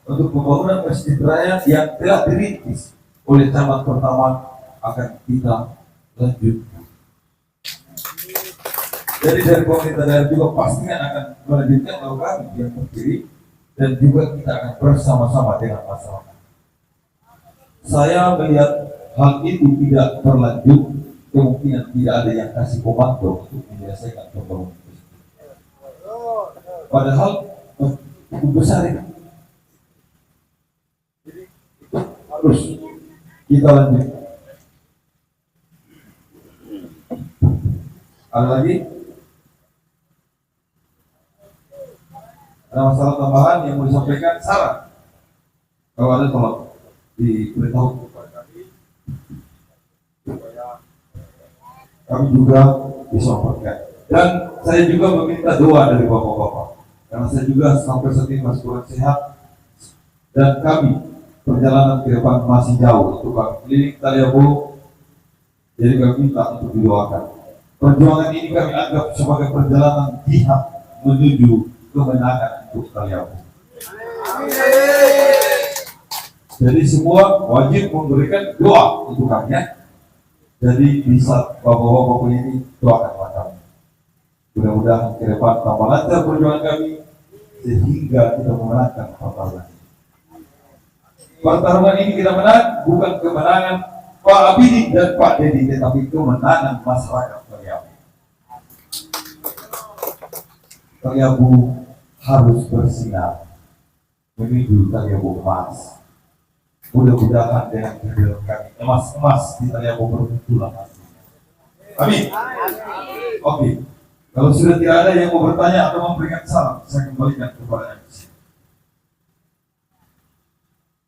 untuk pembangunan masjid raya yang telah dirintis oleh camat pertama akan kita lanjutkan. Jadi dari pemerintah daerah juga pastinya akan melanjutkan program yang berdiri dan juga kita akan bersama-sama dengan masyarakat. Saya melihat hal itu tidak berlanjut, kemungkinan tidak ada yang kasih komando untuk menyelesaikan pembangunan itu. Padahal cukup besar itu. Jadi itu harus kita lanjutkan. Ada lagi? Ada masalah tambahan yang mau disampaikan? Saran? Kalau ada tolong diberitahu kepada kami supaya kami juga bisa memperbaiki. Dan saya juga meminta doa dari bapak-bapak, karena saya juga sampai saat ini masih kurang sehat dan kami perjalanan ke depan masih jauh untuk keliling Taliabu. Jadi kami minta untuk didoakan. Perjuangan ini kami anggap sebagai perjalanan jihad menuju kemenangan untuk Taliabu. Jadi semua wajib memberikan doa untuk kami ya. Jadi bisa bapak-bapak ini doakan kami. Mudah-mudahan ke depan tambah lancar perjuangan kami sehingga kita memenangkan pertarungan. Pertarungan ini kita menang bukan kemenangan Pak Abidi dan Pak Dedi, tetapi kemenangan masyarakat Taliabu. Taliabu harus bersinar menuju Taliabu emas. Mudah-mudahan dengan kehadiran kami emas-emas di Taliabu bermunculan. Amin. Oke. Kalau sudah tidak ada yang mau bertanya atau memberikan salam, saya kembalikan kepada MC.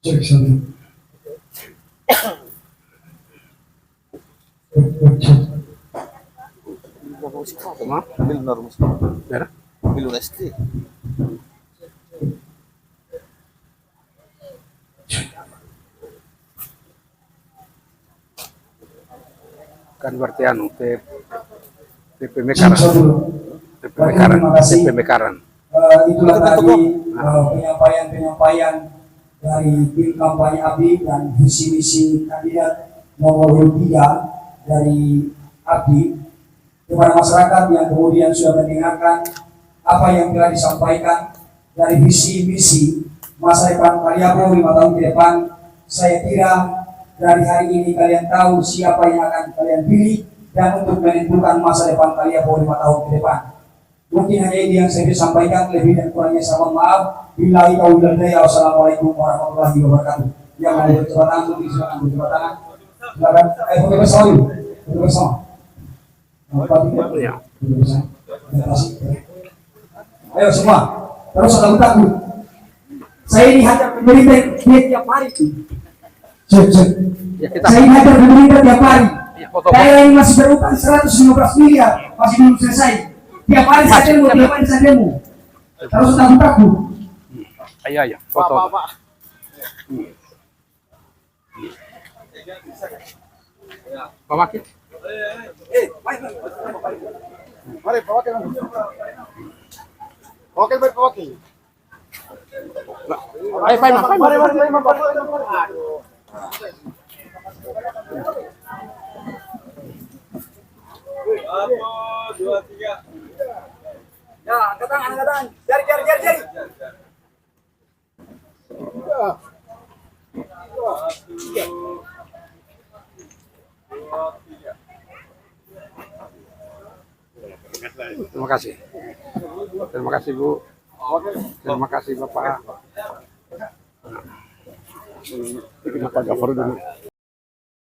Cek satu. Cek. Kan berarti anu TP Cek Mekaran, satu. TP Mekaran, TP Mekaran. Itulah tadi penyampaian dari tim kampanye ABI dan visi misi kandidat nomor 3 dari ABI kepada masyarakat yang kemudian sudah mendengarkan apa yang telah disampaikan dari visi misi masa depan Kaliabo 5 tahun ke depan. Saya kira dari hari ini kalian tahu siapa yang akan kalian pilih dan untuk menentukan masa depan Kaliabo 5 tahun ke depan. Mungkin hanya ini yang saya bisa sampaikan, lebih dan kurangnya saya mohon maaf. Billahi taufiq wal hidayah. Wassalamualaikum warahmatullahi wabarakatuh. Yang mau bercoba tangan, silakan bercoba tangan. Silakan, foto bersama yuk. Foto bersama. Foto bersama. Ayo semua, terus ada takut. Saya ini hadap pemerintah tiap hari. Cek. Saya ini hadap pemerintah tiap hari. Daerah ini masih berutang 115 miliar, masih belum selesai. Tiap hari saya demo, tiap hari saya demo. Harus takut. Ayo, foto. Pak Wakil. Mari, Pak Wakil. Pak Wakil. Ayo, Pak Imam. Mari. Satu, dua, tiga. Ya, angkat tangan. Jari. Terima kasih. Terima kasih Bu. Terima kasih Bapak. Terima kasih Bapak dulu.